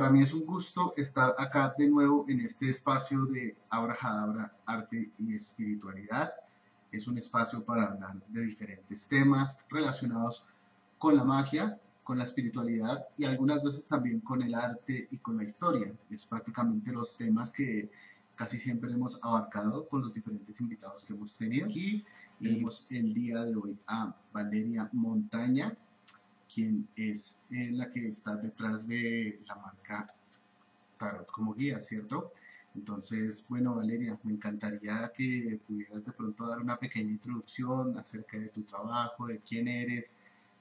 para mí es un gusto estar acá de nuevo en este espacio de Abrahadabra, Arte y Espiritualidad. Es un espacio para hablar de diferentes temas relacionados con la magia, con la espiritualidad y algunas veces también con el arte y con la historia. Es prácticamente los temas que casi siempre hemos abarcado con los diferentes invitados que hemos tenido. Aquí tenemos el día de hoy a Valeria Montaña, quien es la que está detrás de la marca Tarot como guía, ¿cierto? Entonces, bueno, Valeria, me encantaría que pudieras de pronto dar una pequeña introducción acerca de tu trabajo, de quién eres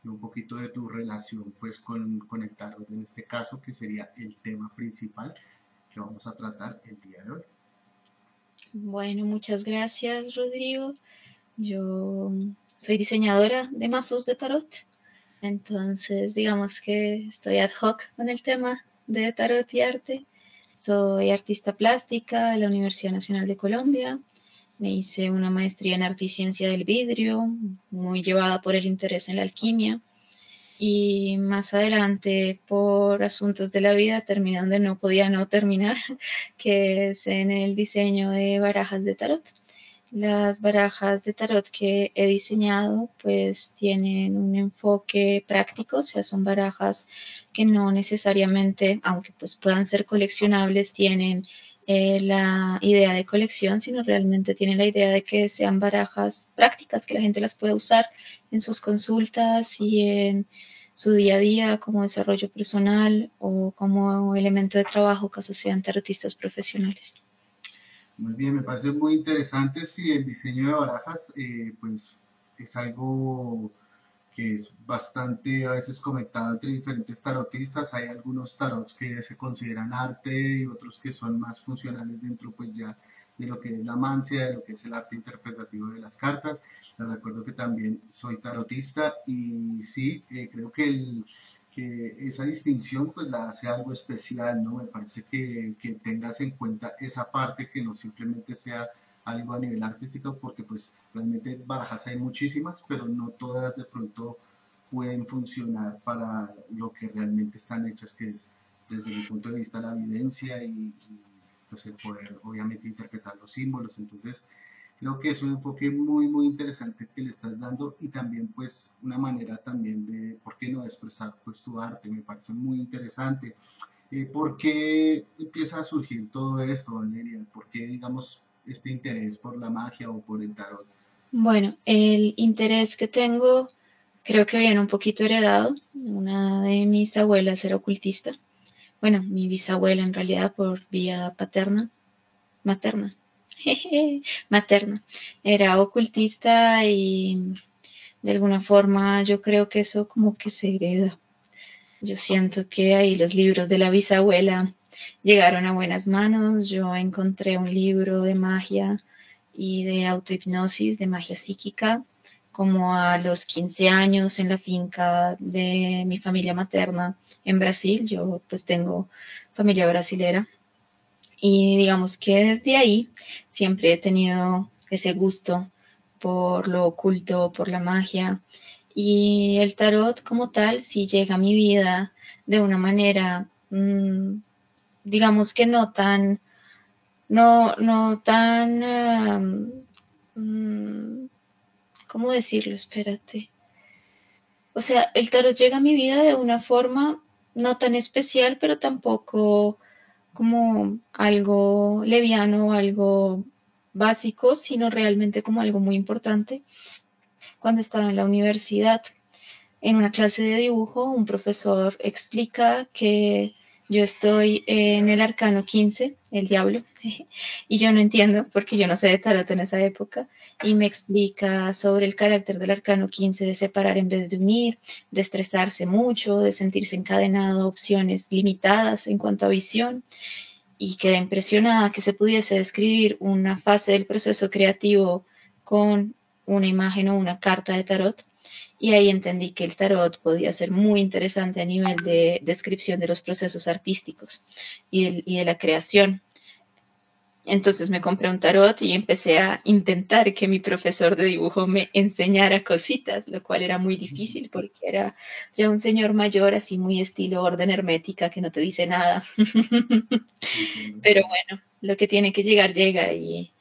y un poquito de tu relación pues con el tarot en este caso, que sería el tema principal que vamos a tratar el día de hoy. Bueno, muchas gracias, Rodrigo. Yo soy diseñadora de mazos de tarot, entonces digamos que estoy ad hoc con el tema de tarot y arte. Soy artista plástica de la Universidad Nacional de Colombia. Me hice una maestría en arte y ciencia del vidrio, muy llevada por el interés en la alquimia. Y más adelante, por asuntos de la vida, terminé donde no podía no terminar, que es en el diseño de barajas de tarot. Las barajas de tarot que he diseñado pues tienen un enfoque práctico, o sea, son barajas que no necesariamente, aunque pues puedan ser coleccionables, tienen la idea de colección, sino realmente tienen la idea de que sean barajas prácticas, que la gente las pueda usar en sus consultas y en su día a día como desarrollo personal o como elemento de trabajo, caso sean tarotistas profesionales. Muy bien, me parece muy interesante. Sí, el diseño de barajas, pues es algo que es bastante a veces comentado entre diferentes tarotistas. Hay algunos tarots que se consideran arte y otros que son más funcionales dentro pues ya de lo que es la mancia, de lo que es el arte interpretativo de las cartas. Les recuerdo que también soy tarotista y sí, creo que esa distinción pues la hace algo especial, ¿no? Me parece que tengas en cuenta esa parte, que no simplemente sea algo a nivel artístico, porque pues realmente barajas hay muchísimas, pero no todas de pronto pueden funcionar para lo que realmente están hechas, que es desde mi punto de vista la evidencia y pues el poder obviamente interpretar los símbolos. Entonces creo que es un enfoque muy interesante que le estás dando y también pues una manera también de, ¿por qué no?, de expresar pues tu arte, me parece muy interesante. ¿Por qué empieza a surgir todo esto, Valeria? ¿Por qué, digamos, este interés por la magia o por el tarot? Bueno, el interés que tengo creo que viene un poquito heredado. Una de mis abuelas era ocultista. Bueno, mi bisabuela en realidad por vía paterna, materna, materna. Era ocultista y de alguna forma yo creo que eso como que se hereda. Yo siento que ahí los libros de la bisabuela llegaron a buenas manos. Yo encontré un libro de magia y de autohipnosis, de magia psíquica, como a los 15 años en la finca de mi familia materna en Brasil. Yo pues tengo familia brasilera y digamos que desde ahí siempre he tenido ese gusto por lo oculto, por la magia. Y el tarot como tal sí llega a mi vida de una manera, digamos que no tan, no tan, ¿cómo decirlo? Espérate. O sea, el tarot llega a mi vida de una forma no tan especial, pero tampoco como algo leviano, algo básico, sino realmente como algo muy importante. Cuando estaba en la universidad, en una clase de dibujo, un profesor explica que yo estoy en el arcano 15, el diablo, y yo no entiendo porque yo no sé de tarot en esa época, y me explica sobre el carácter del arcano 15 de separar en vez de unir, de estresarse mucho, de sentirse encadenado a opciones limitadas en cuanto a visión, y quedé impresionada que se pudiese describir una fase del proceso creativo con una imagen o una carta de tarot. Y ahí entendí que el tarot podía ser muy interesante a nivel de descripción de los procesos artísticos y de la creación. Entonces me compré un tarot y empecé a intentar que mi profesor de dibujo me enseñara cositas, lo cual era muy difícil porque era ya un señor mayor, así muy estilo orden hermética, que no te dice nada. Entiendo. Pero bueno, lo que tiene que llegar, llega. Y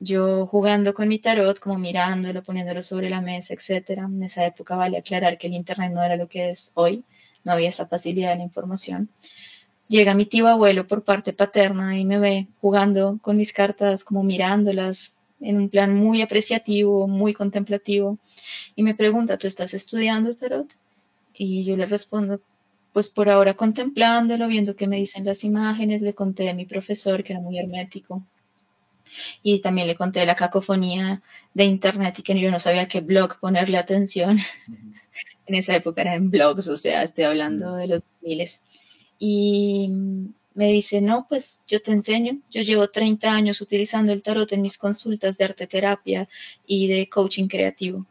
yo jugando con mi tarot, como mirándolo, poniéndolo sobre la mesa, etcétera. En esa época vale aclarar que el internet no era lo que es hoy, no había esa facilidad de la información. Llega mi tío abuelo por parte paterna y me ve jugando con mis cartas, como mirándolas en un plan muy apreciativo, muy contemplativo, y me pregunta, ¿tú estás estudiando tarot? Y yo le respondo, pues por ahora contemplándolo, viendo qué me dicen las imágenes, le conté a mi profesor que era muy hermético y también le conté la cacofonía de internet y que yo no sabía qué blog ponerle atención. En esa época eran blogs, o sea, estoy hablando de los miles. Y me dice, no, pues yo te enseño. Yo llevo 30 años utilizando el tarot en mis consultas de arte terapia y de coaching creativo.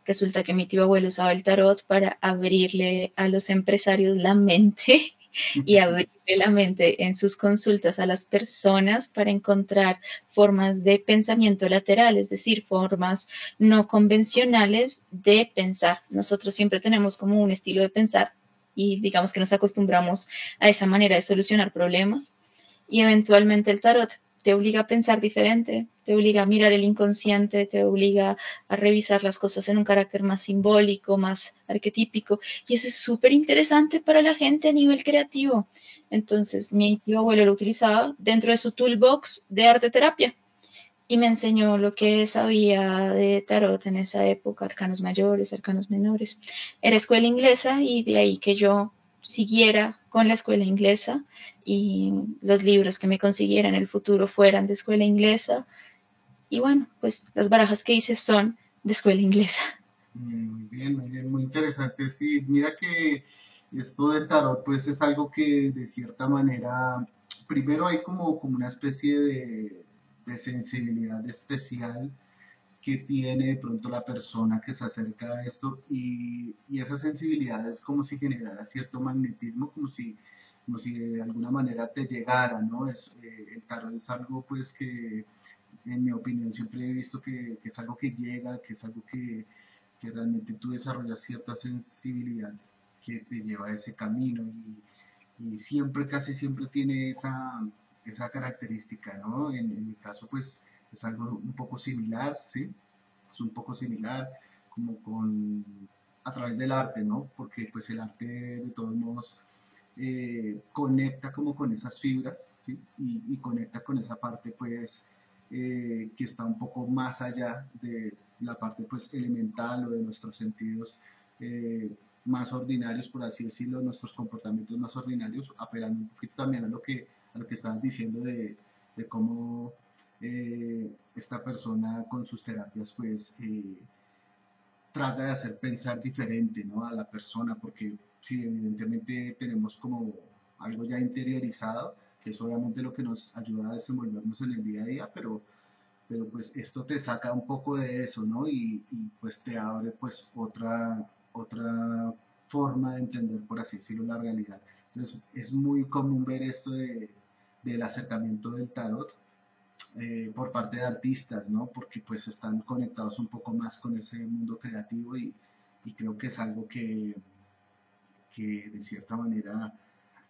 Resulta que mi tío abuelo usaba el tarot para abrirle a los empresarios la mente y abrirle la mente en sus consultas a las personas para encontrar formas de pensamiento lateral, es decir, formas no convencionales de pensar. Nosotros siempre tenemos como un estilo de pensar y digamos que nos acostumbramos a esa manera de solucionar problemas y eventualmente el tarot te obliga a pensar diferente, te obliga a mirar el inconsciente, te obliga a revisar las cosas en un carácter más simbólico, más arquetípico, y eso es súper interesante para la gente a nivel creativo. Entonces, mi tío abuelo lo utilizaba dentro de su toolbox de arte terapia y me enseñó lo que sabía de tarot en esa época, arcanos mayores, arcanos menores. Era escuela inglesa y de ahí que yo siguiera con la escuela inglesa y los libros que me consiguiera en el futuro fueran de escuela inglesa. Y bueno, pues las barajas que hice son de escuela inglesa. Muy bien, muy interesante. Sí, mira que esto del tarot, pues es algo que de cierta manera, primero hay como una especie de sensibilidad especial que tiene de pronto la persona que se acerca a esto y esa sensibilidad es como si generara cierto magnetismo, como si de alguna manera te llegara, ¿no? El tarot es algo pues que en mi opinión siempre he visto que es algo que llega, que es algo que realmente tú desarrollas cierta sensibilidad que te lleva a ese camino y siempre, casi siempre tiene esa característica, ¿no? En mi caso, pues es algo un poco similar, ¿sí? Es un poco similar como a través del arte, ¿no? Porque pues el arte de todos modos conecta como con esas fibras, ¿sí? Y conecta con esa parte pues que está un poco más allá de la parte pues elemental o de nuestros sentidos más ordinarios, por así decirlo, nuestros comportamientos más ordinarios, apelando un poquito también a lo que estabas diciendo de cómo esta persona con sus terapias pues trata de hacer pensar diferente, ¿no? A la persona, porque sí, evidentemente tenemos como algo ya interiorizado, que es obviamente lo que nos ayuda a desenvolvernos en el día a día, pero pues esto te saca un poco de eso, ¿no? Pues te abre pues otra forma de entender, por así decirlo, la realidad. Entonces es muy común ver esto del acercamiento del tarot por parte de artistas, ¿no? Porque pues están conectados un poco más con ese mundo creativo y creo que es algo que de cierta manera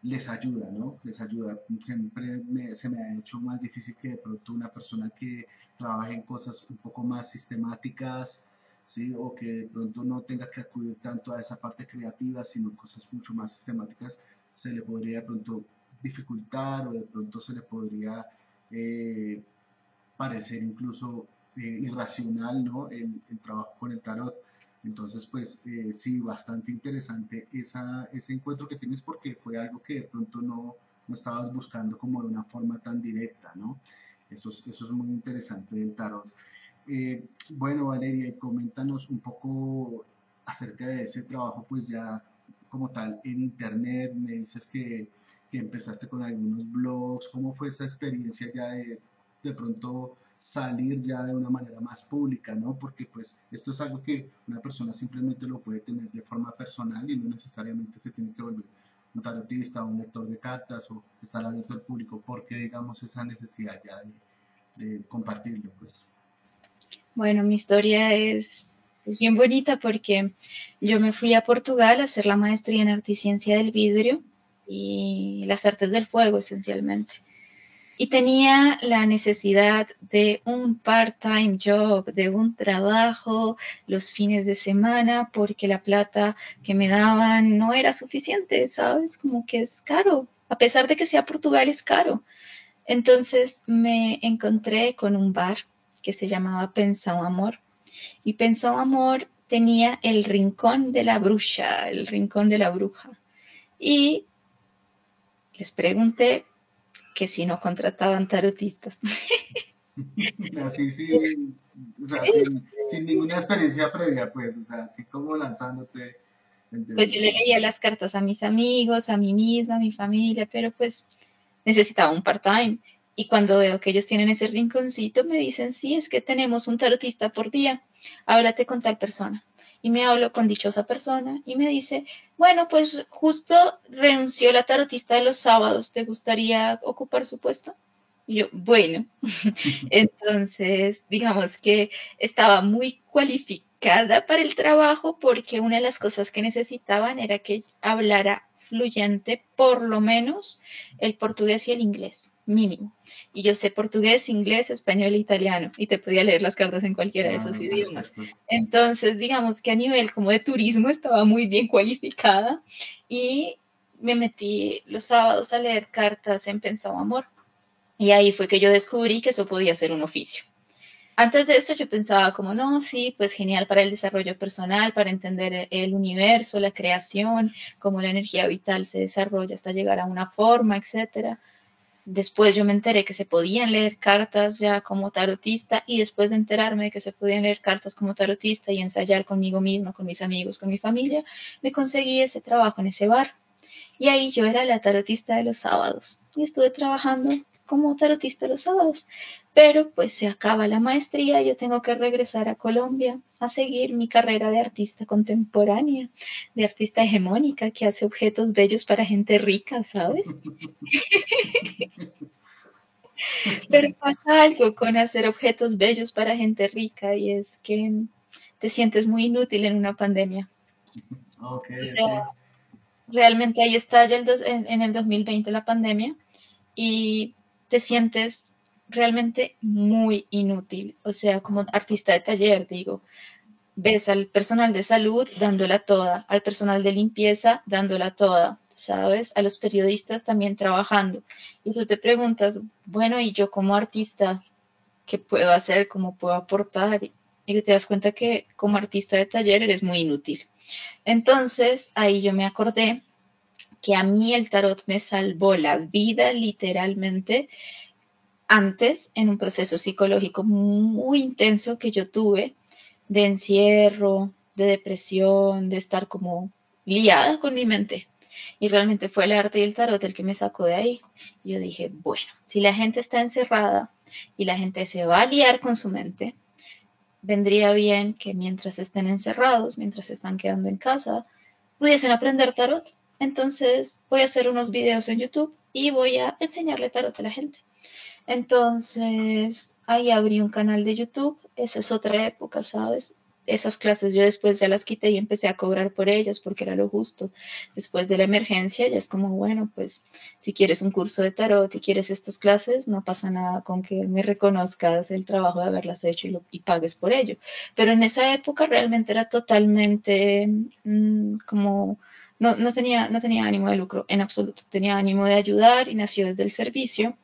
les ayuda, ¿no? Les ayuda. Siempre se me ha hecho más difícil que de pronto una persona que trabaje en cosas un poco más sistemáticas, ¿sí? O que de pronto no tenga que acudir tanto a esa parte creativa, sino cosas mucho más sistemáticas, se le podría de pronto dificultar o de pronto se le podría eh, parecer incluso irracional, ¿no? El trabajo con el tarot. Entonces, pues sí, bastante interesante ese encuentro que tienes porque fue algo que de pronto no estabas buscando como de una forma tan directa, ¿no? Eso es muy interesante del tarot. Bueno, Valeria, coméntanos un poco acerca de ese trabajo, pues ya como tal en internet, me dices que empezaste con algunos blogs, ¿cómo fue esa experiencia ya de pronto salir ya de una manera más pública, ¿no? Porque pues esto es algo que una persona simplemente lo puede tener de forma personal y no necesariamente se tiene que volver un tarotista o un lector de cartas o estar abierto al público, porque digamos esa necesidad ya compartirlo, pues. Bueno, mi historia es bien bonita porque yo me fui a Portugal a hacer la maestría en arte y ciencia del vidrio y las artes del fuego esencialmente. Y tenía la necesidad de un part-time job, de un trabajo los fines de semana, porque la plata que me daban no era suficiente, ¿sabes? Como que es caro. A pesar de que sea Portugal, es caro. Entonces me encontré con un bar que se llamaba Pensão Amor. Y Pensão Amor tenía el rincón de la bruja, el rincón de la bruja. Y les pregunté que si no contrataban tarotistas. Así sin, o sea, sin ninguna experiencia previa, pues, o sea, así como lanzándote. Pues yo le leía las cartas a mis amigos, a mí misma, a mi familia, pero pues necesitaba un part-time. Y cuando veo que ellos tienen ese rinconcito, me dicen, sí, es que tenemos un tarotista por día, háblate con tal persona. Y me hablo con dichosa persona y me dice, bueno, pues justo renunció la tarotista de los sábados, ¿te gustaría ocupar su puesto? Y yo, bueno, entonces digamos que estaba muy cualificada para el trabajo porque una de las cosas que necesitaban era que hablara fluyente por lo menos el portugués y el inglés, mínimo. Y yo sé portugués, inglés, español e italiano y te podía leer las cartas en cualquiera de Ah, esos no, idiomas. perfecto. Entonces, digamos que a nivel como de turismo estaba muy bien cualificada y me metí los sábados a leer cartas en Pensado Amor. Y ahí fue que yo descubrí que eso podía ser un oficio. Antes de esto yo pensaba como, no, sí, pues genial para el desarrollo personal, para entender el universo, la creación, cómo la energía vital se desarrolla hasta llegar a una forma, etcétera. Después yo me enteré que se podían leer cartas ya como tarotista y después de enterarme de que se podían leer cartas como tarotista y ensayar conmigo misma, con mis amigos, con mi familia, me conseguí ese trabajo en ese bar. Y ahí yo era la tarotista de los sábados y estuve trabajando como tarotista los sábados. Pero pues se acaba la maestría y yo tengo que regresar a Colombia a seguir mi carrera de artista contemporánea, de artista hegemónica que hace objetos bellos para gente rica, ¿sabes? Pero pasa algo con hacer objetos bellos para gente rica y es que te sientes muy inútil en una pandemia. Ok, O sea, ok. realmente ahí está ya en el 2020 la pandemia y te sientes realmente muy inútil. O sea, como artista de taller, digo, ves al personal de salud dándola toda, al personal de limpieza dándola toda, ¿sabes? A los periodistas también trabajando. Y tú te preguntas, bueno, ¿y yo como artista qué puedo hacer? ¿Cómo puedo aportar? Y te das cuenta que como artista de taller eres muy inútil. Entonces, ahí yo me acordé que a mí el tarot me salvó la vida literalmente antes en un proceso psicológico muy intenso que yo tuve de encierro, de depresión, de estar como liada con mi mente. Y realmente fue el arte y el tarot el que me sacó de ahí. Y yo dije, bueno, si la gente está encerrada y la gente se va a liar con su mente, vendría bien que mientras estén encerrados, mientras se están quedando en casa, pudiesen aprender tarot. Entonces voy a hacer unos videos en YouTube y voy a enseñarle tarot a la gente. Entonces, ahí abrí un canal de YouTube, esa es otra época, ¿sabes? Esas clases yo después ya las quité y empecé a cobrar por ellas porque era lo justo. Después de la emergencia ya es como, bueno, pues si quieres un curso de tarot y quieres estas clases, no pasa nada con que me reconozcas el trabajo de haberlas hecho y pagues por ello. Pero en esa época realmente era totalmente como no tenía ánimo de lucro en absoluto, tenía ánimo de ayudar y nació desde el servicio.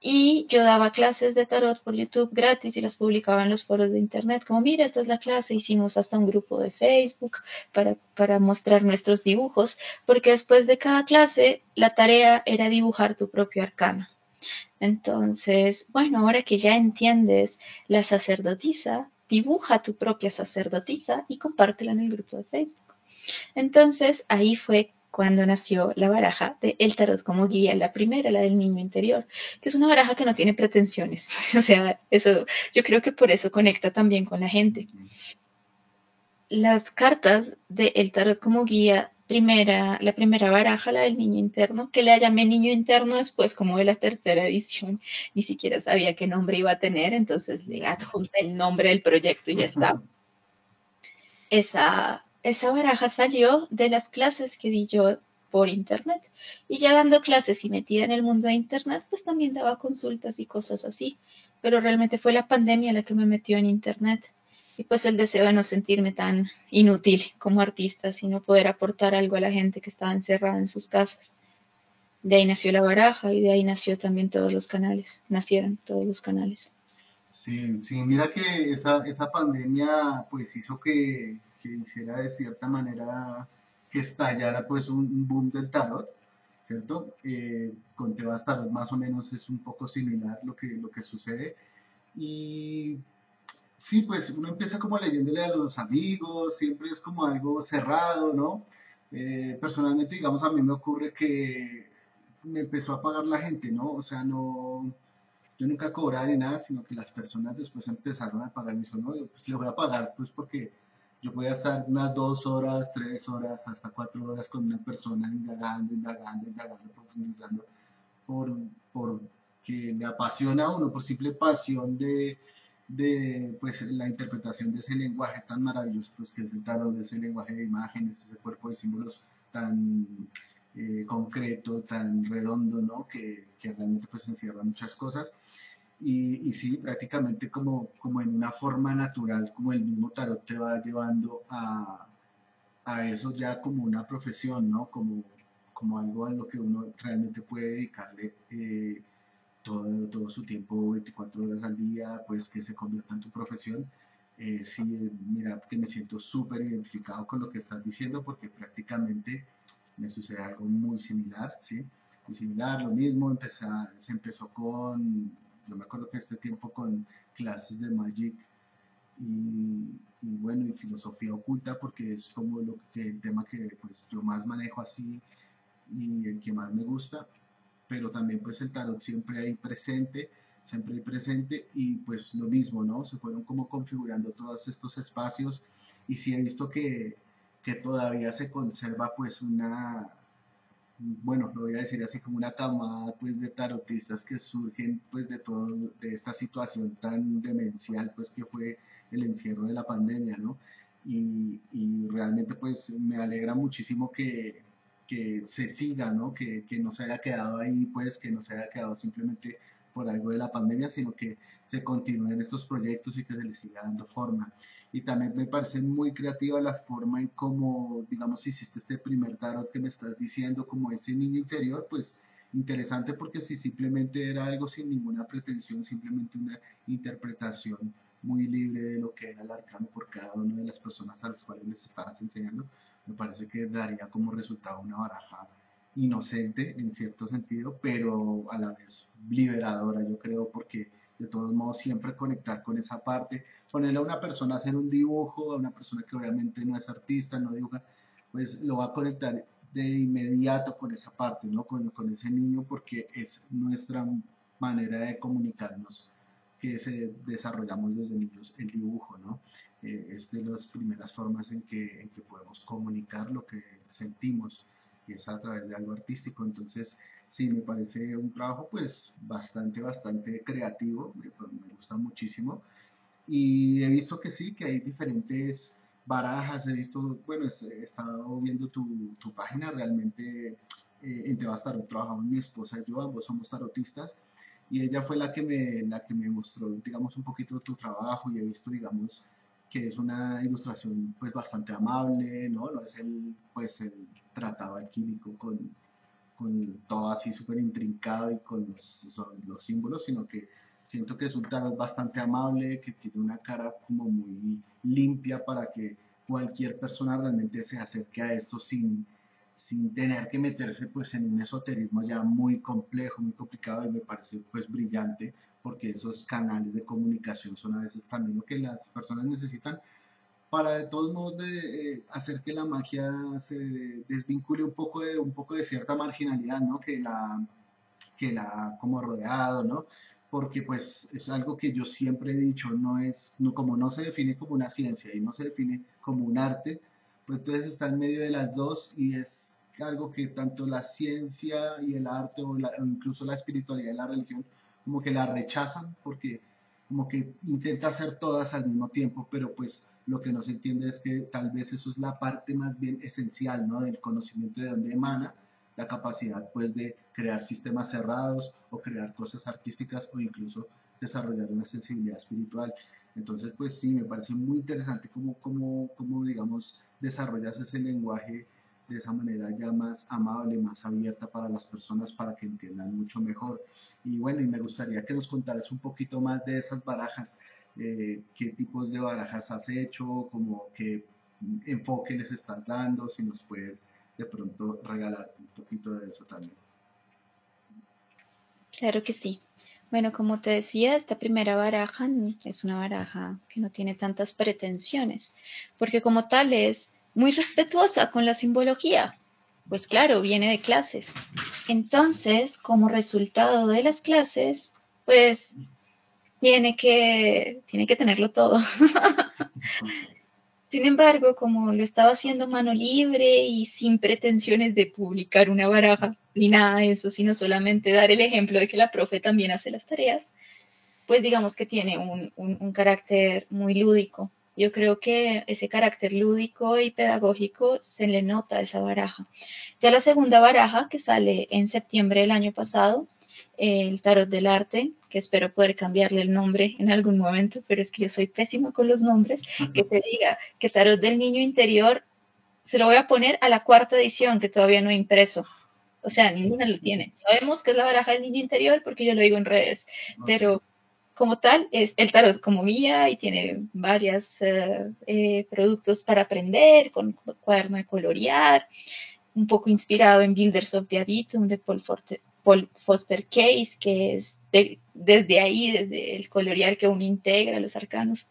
Y yo daba clases de tarot por YouTube gratis y las publicaba en los foros de internet, como mira, esta es la clase, hicimos hasta un grupo de Facebook para mostrar nuestros dibujos, porque después de cada clase la tarea era dibujar tu propio arcano. Entonces, bueno, ahora que ya entiendes la sacerdotisa, dibuja tu propia sacerdotisa y compártela en el grupo de Facebook. Entonces ahí fue cuando nació la baraja de El Tarot como guía, la primera, la del niño interior, que es una baraja que no tiene pretensiones. O sea, eso, yo creo que por eso conecta también con la gente. Las cartas de El Tarot como guía la primera baraja, la del niño interno, que la llamé niño interno después como de la tercera edición, ni siquiera sabía qué nombre iba a tener, entonces le adjunté el nombre del proyecto y ya está. Esa baraja salió de las clases que di yo por internet. Y ya dando clases y metida en el mundo de internet, pues también daba consultas y cosas así. Pero realmente fue la pandemia la que me metió en internet. Y pues el deseo de no sentirme tan inútil como artista, sino poder aportar algo a la gente que estaba encerrada en sus casas. De ahí nació la baraja y de ahí nació también todos los canales. Nacieron todos los canales. Sí, sí, mira que esa pandemia pues hizo que hiciera de cierta manera que estallara pues un boom del tarot, ¿cierto? Con Tebas Tarot más o menos es un poco similar lo que sucede. Y sí, pues uno empieza como leyéndole a los amigos, siempre es como algo cerrado, ¿no? Personalmente, digamos, a mí me ocurre que me empezó a pagar la gente, ¿no? O sea, no, yo nunca cobraba ni nada, sino que las personas después empezaron a pagar. Me dijo, no, yo pues le voy a pagar, pues porque yo voy a estar unas 2 horas, 3 horas, hasta 4 horas con una persona indagando, indagando, indagando, profundizando, por, por que le apasiona a uno, por simple pasión de pues, la interpretación de ese lenguaje tan maravilloso, pues que es el tarot, de ese lenguaje de imágenes, ese cuerpo de símbolos tan concreto, tan redondo, ¿no? Que realmente pues encierra muchas cosas. Y sí, prácticamente como en una forma natural, como el mismo tarot te va llevando a eso ya como una profesión, ¿no? Como algo a lo que uno realmente puede dedicarle todo su tiempo, 24 horas al día, pues que se convierta en tu profesión. Sí, mira, que me siento súper identificado con lo que estás diciendo porque prácticamente me sucede algo muy similar, ¿sí? Muy similar, lo mismo, se empezó yo me acuerdo que este tiempo con clases de Magic y bueno, y filosofía oculta porque es como el tema que pues yo más manejo así y el que más me gusta, pero también pues el tarot siempre ahí presente y pues lo mismo, ¿no? Se fueron como configurando todos estos espacios y sí he visto que todavía se conserva pues bueno, lo voy a decir así como una camada pues de tarotistas que surgen pues de esta situación tan demencial pues que fue el encierro de la pandemia, ¿no? Y realmente pues me alegra muchísimo que se siga, ¿no? Que no se haya quedado ahí, pues que no se haya quedado simplemente por algo de la pandemia, sino que se continúen estos proyectos y que se les siga dando forma. Y también me parece muy creativa la forma en cómo, digamos, hiciste este primer tarot que me estás diciendo, como ese niño interior, pues interesante porque si simplemente era algo sin ninguna pretensión, simplemente una interpretación muy libre de lo que era el arcano por cada una de las personas a las cuales les estabas enseñando, me parece que daría como resultado una baraja inocente en cierto sentido, pero a la vez liberadora, yo creo, porque de todos modos siempre conectar con esa parte, ponerle a una persona a hacer un dibujo, a una persona que obviamente no es artista, no dibuja, pues lo va a conectar de inmediato con esa parte, ¿no? Con ese niño, porque es nuestra manera de comunicarnos que se desarrollamos desde niños, el dibujo, ¿no? Es de las primeras formas en que podemos comunicar lo que sentimos, y es a través de algo artístico. Entonces, sí, me parece un trabajo pues bastante creativo, me gusta muchísimo. Y he visto que sí, que hay diferentes barajas, he visto, bueno, he estado viendo tu página, realmente en Tebas Tarot trabajamos mi esposa y yo, ambos somos tarotistas, y ella fue la que me mostró, digamos, un poquito tu trabajo y he visto, digamos, que es una ilustración pues bastante amable, ¿no? No es pues el tratado alquímico con todo así súper intrincado y con los símbolos, sino que siento que es un tarot bastante amable, que tiene una cara como muy limpia para que cualquier persona realmente se acerque a esto sin tener que meterse pues en un esoterismo ya muy complejo, muy complicado y me parece pues brillante porque esos canales de comunicación son a veces también lo que las personas necesitan para de todos modos hacer que la magia se desvincule un poco de cierta marginalidad, ¿no? Que la ha como rodeado, ¿no? Porque pues es algo que yo siempre he dicho, no es, no, como no se define como una ciencia y no se define como un arte, pues entonces está en medio de las dos y es algo que tanto la ciencia y el arte o incluso la espiritualidad y la religión como que la rechazan porque como que intenta hacer todas al mismo tiempo, pero pues lo que no se entiende es que tal vez eso es la parte más bien esencial, ¿no? Del conocimiento de dónde emana la capacidad pues de crear sistemas cerrados o crear cosas artísticas o incluso desarrollar una sensibilidad espiritual. Entonces, pues sí, me parece muy interesante cómo digamos, desarrollas ese lenguaje de esa manera ya más amable, más abierta para las personas para que entiendan mucho mejor. Y bueno, y me gustaría que nos contaras un poquito más de esas barajas, qué tipos de barajas has hecho, como qué enfoque les estás dando, si nos puedes de pronto regalar un poquito de eso también. Claro que sí. Bueno, como te decía, esta primera baraja es una baraja que no tiene tantas pretensiones, porque como tal es muy respetuosa con la simbología. Pues claro, viene de clases. Entonces, como resultado de las clases, pues tiene que tenerlo todo. Sin embargo, como lo estaba haciendo mano libre y sin pretensiones de publicar una baraja ni nada de eso, sino solamente dar el ejemplo de que la profe también hace las tareas, pues digamos que tiene un carácter muy lúdico. Yo creo que ese carácter lúdico y pedagógico se le nota a esa baraja. Ya la segunda baraja, que sale en septiembre del año pasado, el Tarot del Arte, que espero poder cambiarle el nombre en algún momento, pero es que yo soy pésima con los nombres, que te diga que Tarot del Niño Interior, se lo voy a poner a la cuarta edición, que todavía no he impreso. O sea, ninguna lo tiene. Sabemos que es la baraja del niño interior porque yo lo digo en redes, pero como tal es el tarot como guía y tiene varios productos para aprender, con cuaderno de colorear, un poco inspirado en Builders of the Adytum de Paul Foster Case, que es desde ahí, desde el colorear que uno integra los arcanos.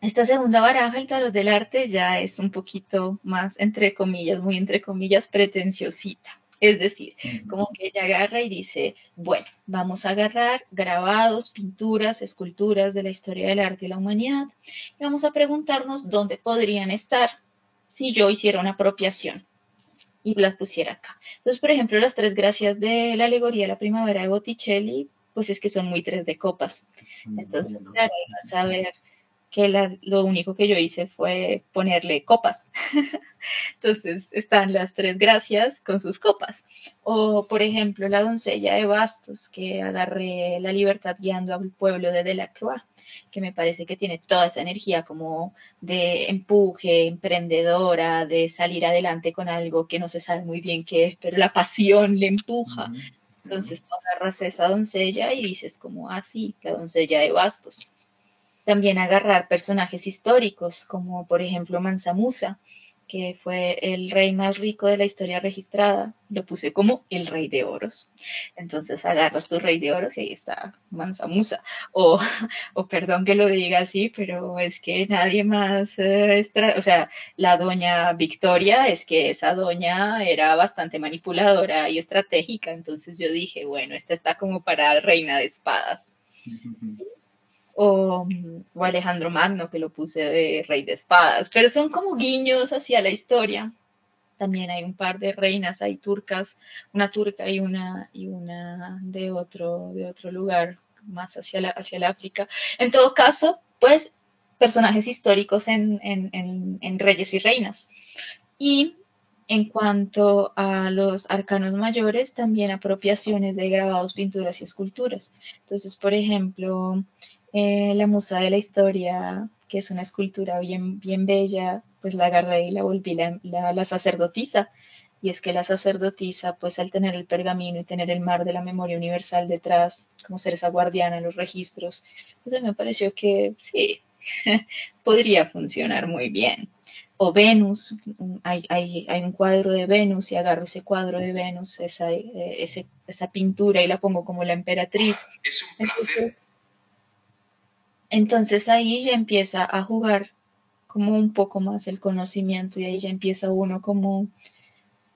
Esta segunda baraja, el tarot del arte, ya es un poquito más, entre comillas, muy entre comillas, pretenciosita. Es decir, como que ella agarra y dice, bueno, vamos a agarrar grabados, pinturas, esculturas de la historia del arte y la humanidad y vamos a preguntarnos dónde podrían estar si yo hiciera una apropiación y las pusiera acá. Entonces, por ejemplo, las tres gracias de la alegoría de la primavera de Botticelli, pues es que son muy tres de copas. Entonces, claro, vas a ver que lo único que yo hice fue ponerle copas. Entonces están las tres gracias con sus copas. O, por ejemplo, la doncella de Bastos, que agarré la libertad guiando al pueblo de Delacroix, que me parece que tiene toda esa energía como de empuje, emprendedora, de salir adelante con algo que no se sabe muy bien qué es, pero la pasión le empuja. Entonces tú agarras a esa doncella y dices como, ah, sí, la doncella de Bastos. También agarrar personajes históricos, como por ejemplo Mansa Musa, que fue el rey más rico de la historia registrada. Lo puse como el rey de oros. Entonces agarras tu rey de oros y ahí está Mansa Musa. O, o perdón que lo diga así, pero es que nadie más, o sea, la doña Victoria, es que esa doña era bastante manipuladora y estratégica. Entonces yo dije, bueno, esta está como para reina de espadas. O Alejandro Magno, que lo puse de rey de espadas, pero son como guiños hacia la historia. También hay un par de reinas, hay turcas, una turca y una de otro lugar, más hacia el África. En todo caso, pues, personajes históricos en reyes y reinas. Y en cuanto a los arcanos mayores, también apropiaciones de grabados, pinturas y esculturas. Entonces, por ejemplo, la musa de la historia, que es una escultura bien, bien bella, pues la agarré y la volví la sacerdotisa. Y es que la sacerdotisa, pues al tener el pergamino y tener el mar de la memoria universal detrás, como ser esa guardiana en los registros, pues me pareció que sí, podría funcionar muy bien. O Venus, hay un cuadro de Venus y agarro ese cuadro de Venus, esa pintura y la pongo como la emperatriz. Es un placer. Entonces ahí ya empieza a jugar como un poco más el conocimiento y ahí ya empieza uno como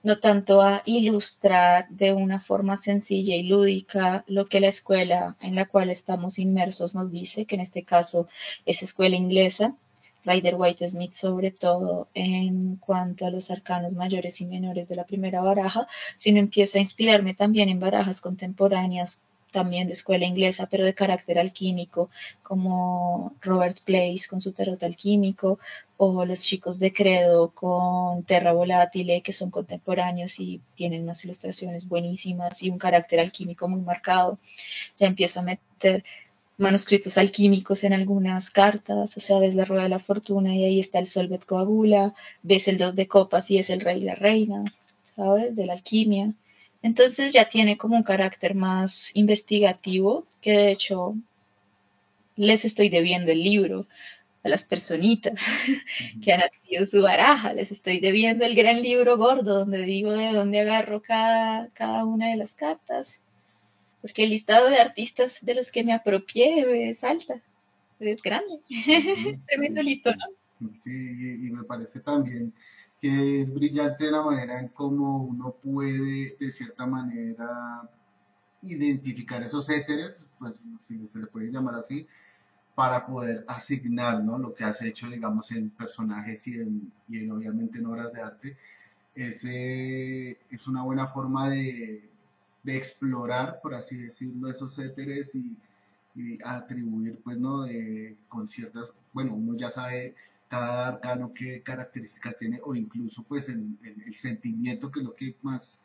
no tanto a ilustrar de una forma sencilla y lúdica lo que la escuela en la cual estamos inmersos nos dice, que en este caso es escuela inglesa, Rider-Waite-Smith, sobre todo en cuanto a los arcanos mayores y menores de la primera baraja, sino empiezo a inspirarme también en barajas contemporáneas, también de escuela inglesa, pero de carácter alquímico, como Robert Place con su tarot alquímico, o los chicos de Credo con Terra Volatile, que son contemporáneos y tienen unas ilustraciones buenísimas y un carácter alquímico muy marcado. Ya empiezo a meter manuscritos alquímicos en algunas cartas, o sea, ves la rueda de la fortuna y ahí está el Solvet Coagula, ves el 2 de copas y es el rey y la reina, ¿sabes? De la alquimia. Entonces ya tiene como un carácter más investigativo, que de hecho les estoy debiendo el libro a las personitas que han adquirido su baraja, les estoy debiendo el gran libro gordo donde digo de dónde agarro cada una de las cartas, porque el listado de artistas de los que me apropié es alta, es grande. Tremendo Sí, listo, ¿no? sí, y me parece también que es brillante la manera en cómo uno puede, de cierta manera, identificar esos éteres, pues si se le puede llamar así, para poder asignar, ¿no? Lo que has hecho, digamos, en personajes y obviamente en obras de arte. Es una buena forma de explorar, por así decirlo, esos éteres y atribuir, pues, ¿no? Con ciertas, bueno, uno ya sabe cada arcano qué características tiene o incluso, pues, el sentimiento, que es lo que más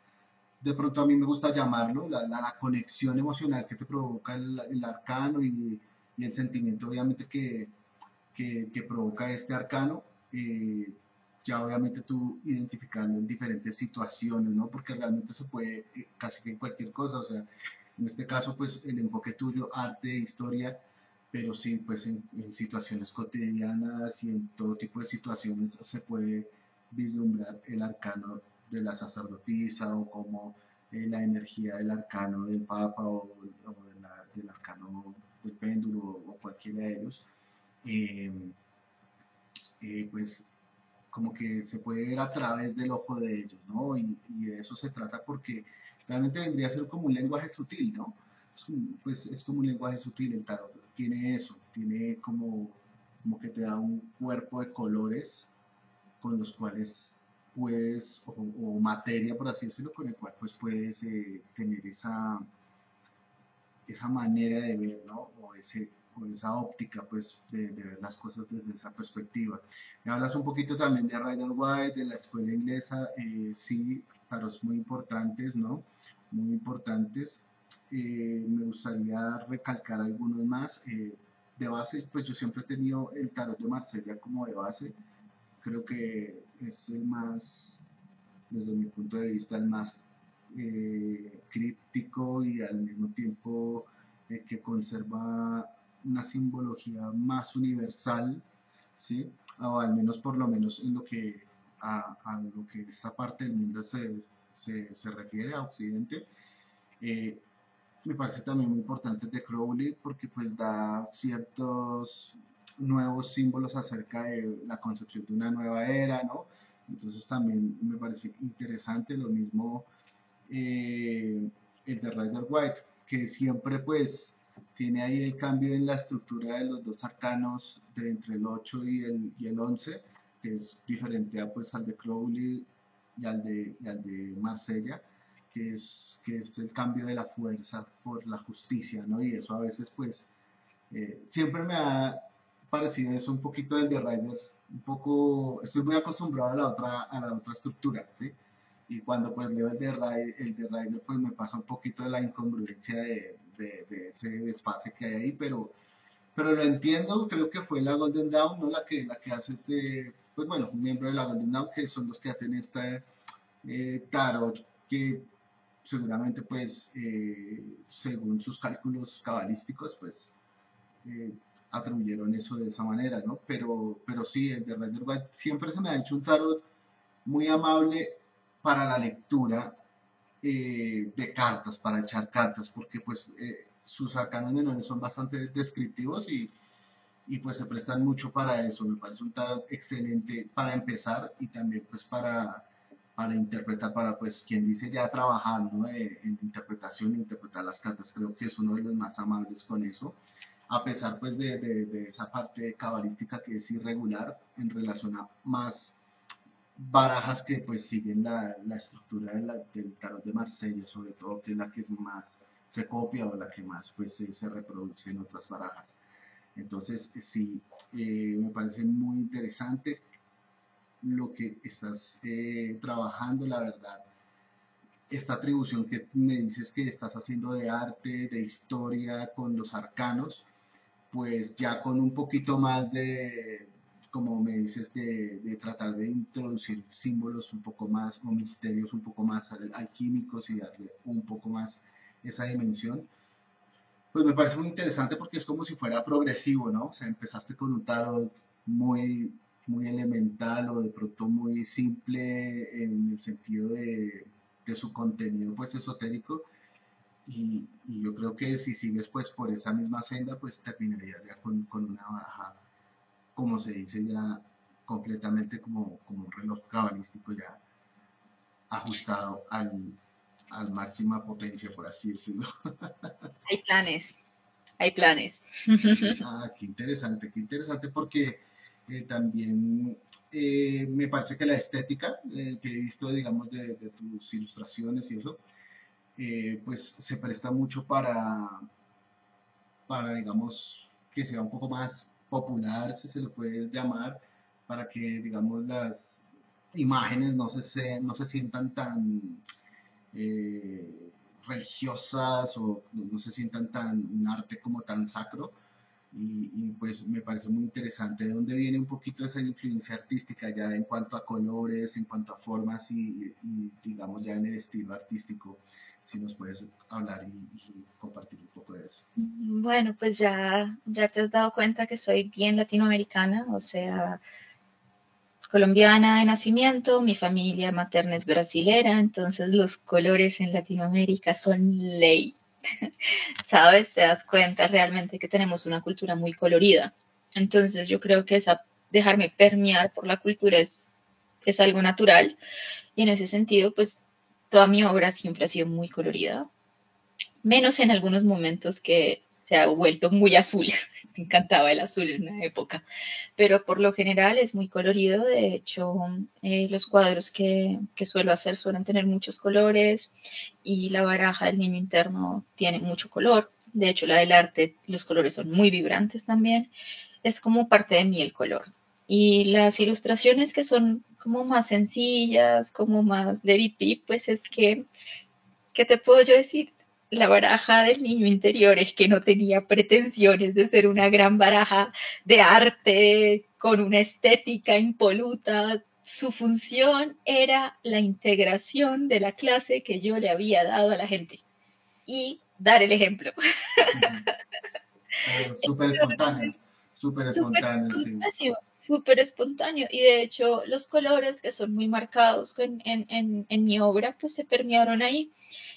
de pronto a mí me gusta llamarlo, la conexión emocional que te provoca el arcano y el sentimiento obviamente que provoca este arcano, eh, ya obviamente tú identificando en diferentes situaciones, ¿no? Porque realmente se puede casi que en cualquier cosa, o sea, en este caso pues el enfoque tuyo, arte, historia, pero sí pues en situaciones cotidianas y en todo tipo de situaciones se puede vislumbrar el arcano de la sacerdotisa o como la energía del arcano del papa del arcano del péndulo o cualquiera de ellos, eh, pues como que se puede ver a través del ojo de ellos, ¿no? Y de eso se trata porque realmente vendría a ser como un lenguaje sutil, ¿no? Pues es como un lenguaje sutil el tarot, tiene eso, tiene como que te da un cuerpo de colores con los cuales puedes, o materia por así decirlo, con el cual pues puedes tener esa manera de ver, ¿no? O esa óptica, pues, de ver las cosas desde esa perspectiva. Me hablas un poquito también de Rider White, de la escuela inglesa, sí, tarots muy importantes, ¿no? Muy importantes. Me gustaría recalcar algunos más. De base, pues yo siempre he tenido el tarot de Marsella como de base. Creo que es el más, desde mi punto de vista, el más críptico y al mismo tiempo que conserva una simbología más universal, ¿sí? O al menos por lo menos en lo que a lo que esta parte del mundo se refiere a Occidente. Eh, Me parece también muy importante de Crowley porque pues da ciertos nuevos símbolos acerca de la concepción de una nueva era, ¿no? Entonces también me parece interesante lo mismo el de Rider White, que siempre pues tiene ahí el cambio en la estructura de los dos arcanos de entre el 8 y el 11, que es diferente a, pues, al de Crowley y al de Marsella, que es el cambio de la fuerza por la justicia, ¿no? Y eso a veces pues siempre me ha parecido eso un poquito del de Rider, un poco, estoy muy acostumbrado a la otra estructura, ¿sí? Y cuando pues leo el de Rider pues me pasa un poquito de la incongruencia de ese desfase que hay ahí, pero lo entiendo, creo que fue la Golden Dawn, ¿no? La que hace pues bueno, un miembro de la Golden Dawn, que son los que hacen esta tarot, que seguramente pues según sus cálculos cabalísticos pues eh, atribuyeron eso de esa manera, ¿no? Pero sí, el de Rider White siempre se me ha hecho un tarot muy amable para la lectura de cartas, para echar cartas, porque pues sus arcanos menores son bastante descriptivos y pues se prestan mucho para eso. Me parece un tarot excelente para empezar y también pues para interpretar, para pues quien dice ya trabajar, ¿no? En interpretación, interpretar las cartas, creo que es uno de los más amables con eso. a pesar pues de esa parte cabalística que es irregular en relación a más barajas que pues siguen la estructura del tarot de Marsella, sobre todo, que es la que es más se copia o la que más pues se reproduce en otras barajas. Entonces, sí, me parece muy interesante lo que estás trabajando, la verdad. Esta atribución que me dices que estás haciendo de arte, de historia con los arcanos, pues ya con un poquito más de, como me dices, de tratar de introducir símbolos un poco más, o misterios un poco más alquímicos y darle un poco más esa dimensión, pues me parece muy interesante porque es como si fuera progresivo, ¿no? O sea, empezaste con un tarot muy, muy elemental o de pronto muy simple en el sentido de su contenido pues esotérico y yo creo que si sigues pues por esa misma senda pues terminarías ya con una baraja, como se dice ya completamente como un reloj cabalístico ya ajustado al máxima potencia por así decirlo. Hay planes, hay planes. Ah, qué interesante porque también me parece que la estética que he visto, digamos, de tus ilustraciones y eso, pues se presta mucho para, digamos, que sea un poco más popular, si se le puede llamar, para que, digamos, las imágenes no se sientan tan eh, religiosas o no se sientan tan un arte como tan sacro, pues me parece muy interesante de dónde viene un poquito esa influencia artística ya en cuanto a colores, en cuanto a formas y digamos ya en el estilo artístico, si nos puedes hablar y compartir un poco de eso. Bueno, pues ya te has dado cuenta que soy bien latinoamericana, o sea, colombiana de nacimiento, mi familia materna es brasilera, entonces los colores en Latinoamérica son ley. ¿Sabes? Te das cuenta realmente que tenemos una cultura muy colorida. Entonces yo creo que dejarme permear por la cultura es algo natural y en ese sentido pues toda mi obra siempre ha sido muy colorida, menos en algunos momentos que se ha vuelto muy azul. Me encantaba el azul en una época, pero por lo general es muy colorido. De hecho, los cuadros que suelo hacer suelen tener muchos colores y la baraja del niño interno tiene mucho color. De hecho, la del arte, los colores son muy vibrantes también. Es como parte de mí el color. Y las ilustraciones que son como más sencillas, como más de it pues es que ¿qué te puedo yo decir? La baraja del niño interior es que no tenía pretensiones de ser una gran baraja de arte con una estética impoluta. Su función era la integración de la clase que yo le había dado a la gente y dar el ejemplo. Súper Súper espontáneo, sí. espontáneo, súper espontáneo. Y de hecho, los colores que son muy marcados en mi obra, pues se permearon ahí.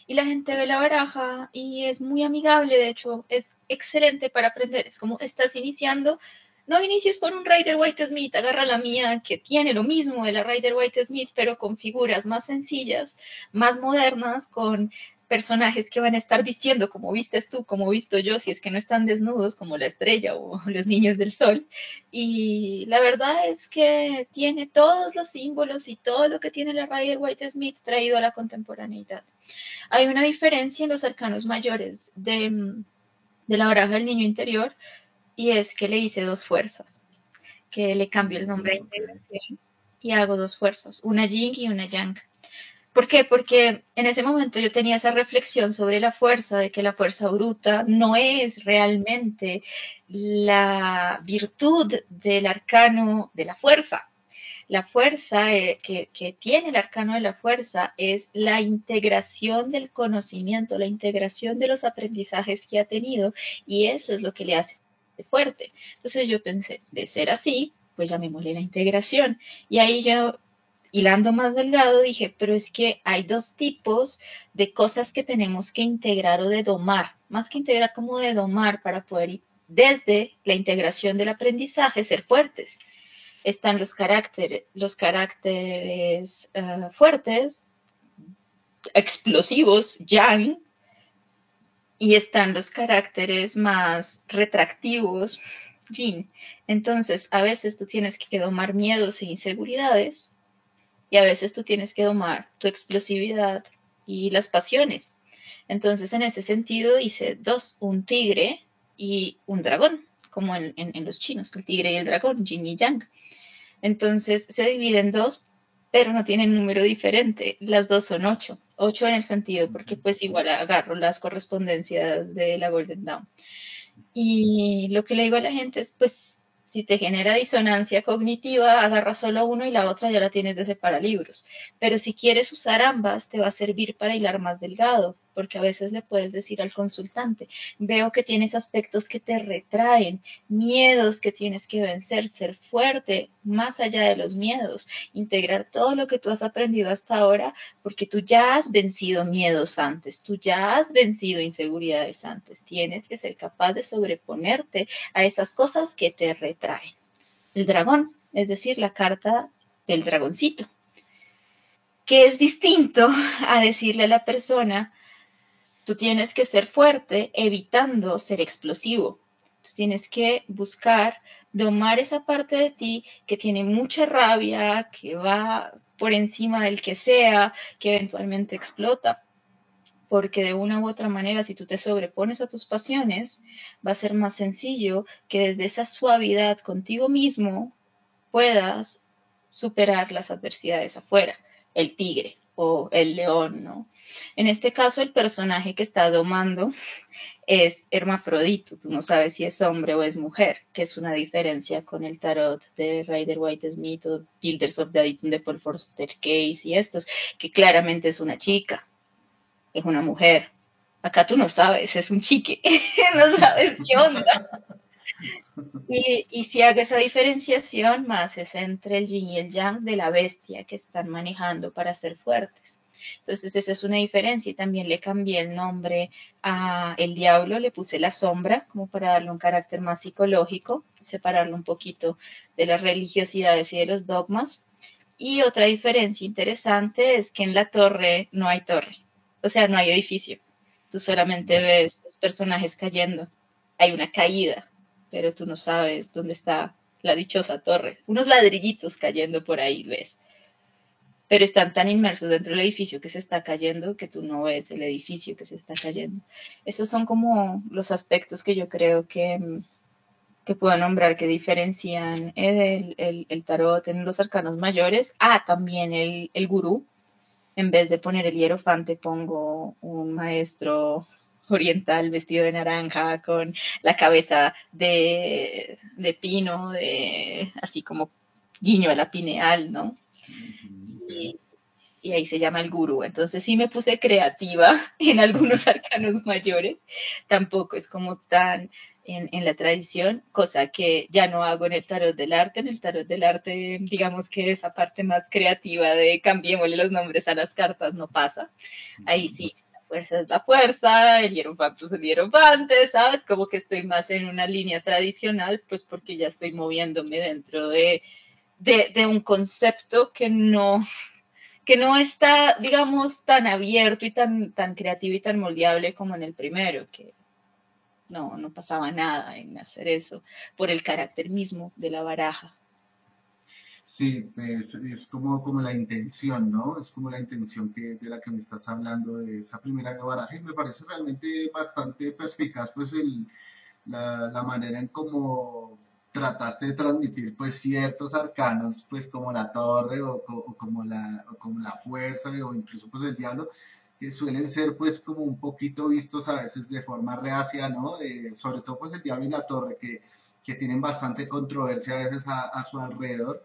Y la gente ve la baraja y es muy amigable, de hecho, es excelente para aprender. Es como estás iniciando, no inicies por un Rider Waite Smith, agarra la mía que tiene lo mismo de la Rider Waite Smith, pero con figuras más sencillas, más modernas, con personajes que van a estar vistiendo como vistes tú, como visto yo, si es que no están desnudos como la estrella o los niños del sol. Y la verdad es que tiene todos los símbolos y todo lo que tiene la Rider Waite Smith traído a la contemporaneidad. Hay una diferencia en los arcanos mayores de la baraja del niño interior y es que le hice dos fuerzas, que le cambio el nombre a Ok. integración y hago dos fuerzas, una yin y una yang. ¿Por qué? Porque en ese momento yo tenía esa reflexión sobre la fuerza, de que la fuerza bruta no es realmente la virtud del arcano de la fuerza. La fuerza que tiene el arcano de la fuerza es la integración del conocimiento, la integración de los aprendizajes que ha tenido y eso es lo que le hace fuerte. Entonces yo pensé, de ser así, pues llamémosle la integración. Y ahí yo hilando más delgado, dije, pero es que hay dos tipos de cosas que tenemos que integrar o de domar, más que integrar como de domar para poder ir desde la integración del aprendizaje ser fuertes. Están los caracteres fuertes, explosivos, yang, y están los caracteres más retractivos, yin. Entonces, a veces tú tienes que domar miedos e inseguridades y a veces tú tienes que domar tu explosividad y las pasiones. Entonces, en ese sentido, hice dos, un tigre y un dragón, como en los chinos, el tigre y el dragón, yin y yang. Entonces, se dividen en dos, pero no tienen número diferente. Las dos son ocho. Ocho en el sentido, porque pues igual agarro las correspondencias de la Golden Dawn. Y lo que le digo a la gente es, pues, si te genera disonancia cognitiva, agarra solo uno y la otra ya la tienes de separalibros. Pero si quieres usar ambas, te va a servir para hilar más delgado, porque a veces le puedes decir al consultante, veo que tienes aspectos que te retraen, miedos que tienes que vencer, ser fuerte, más allá de los miedos, integrar todo lo que tú has aprendido hasta ahora, porque tú ya has vencido miedos antes, tú ya has vencido inseguridades antes, tienes que ser capaz de sobreponerte a esas cosas que te retraen. El dragón, es decir, la carta del dragoncito, que es distinto a decirle a la persona, tú tienes que ser fuerte evitando ser explosivo. Tú tienes que buscar domar esa parte de ti que tiene mucha rabia, que va por encima del que sea, que eventualmente explota. Porque de una u otra manera, si tú te sobrepones a tus pasiones, va a ser más sencillo que desde esa suavidad contigo mismo puedas superar las adversidades afuera, el tigre o el león, ¿no? En este caso, el personaje que está domando es hermafrodito, tú no sabes si es hombre o es mujer, que es una diferencia con el tarot de Rider Waite Smith o Builders of the Adytum de Paul Foster Case y estos, que claramente es una chica, es una mujer. Acá tú no sabes, es un chique, no sabes qué onda. Y si hago esa diferenciación más es entre el yin y el yang de la bestia que están manejando para ser fuertes. Entonces esa es una diferencia y también le cambié el nombre a el diablo, le puse la sombra como para darle un carácter más psicológico, separarlo un poquito de las religiosidades y de los dogmas. Y otra diferencia interesante es que en la torre no hay torre, o sea, no hay edificio. Tú solamente ves los personajes cayendo. Hay una caída, pero tú no sabes dónde está la dichosa torre. Unos ladrillitos cayendo por ahí, ves. Pero están tan inmersos dentro del edificio que se está cayendo que tú no ves el edificio que se está cayendo. Esos son como los aspectos que yo creo que puedo nombrar que diferencian el tarot en los arcanos mayores. Ah, también el gurú. En vez de poner el hierofante, pongo un maestro oriental vestido de naranja con la cabeza de pino, así como guiño a la pineal, ¿no? Okay. Y, y ahí se llama el gurú. Entonces sí me puse creativa en algunos arcanos mayores, tampoco es como tan en la tradición, cosa que ya no hago en el tarot del arte. En el tarot del arte, digamos que esa parte más creativa de cambiémosle los nombres a las cartas no pasa. Ahí sí, la fuerza es la fuerza, el hierofante es el hierofante, ¿sabes? Como que estoy más en una línea tradicional, pues porque ya estoy moviéndome dentro de un concepto que no está, digamos, tan abierto y tan creativo y tan moldeable como en el primero, que no pasaba nada en hacer eso, por el carácter mismo de la baraja. Sí, pues es como la intención, ¿no? Es como la intención de la que me estás hablando de esa primera baraja y me parece realmente bastante perspicaz pues la manera en cómo trataste de transmitir pues ciertos arcanos pues como la torre o como la fuerza o incluso pues el diablo que suelen ser pues como un poquito vistos a veces de forma reacia, ¿no? Sobre todo pues el diablo y la torre que tienen bastante controversia a veces a su alrededor,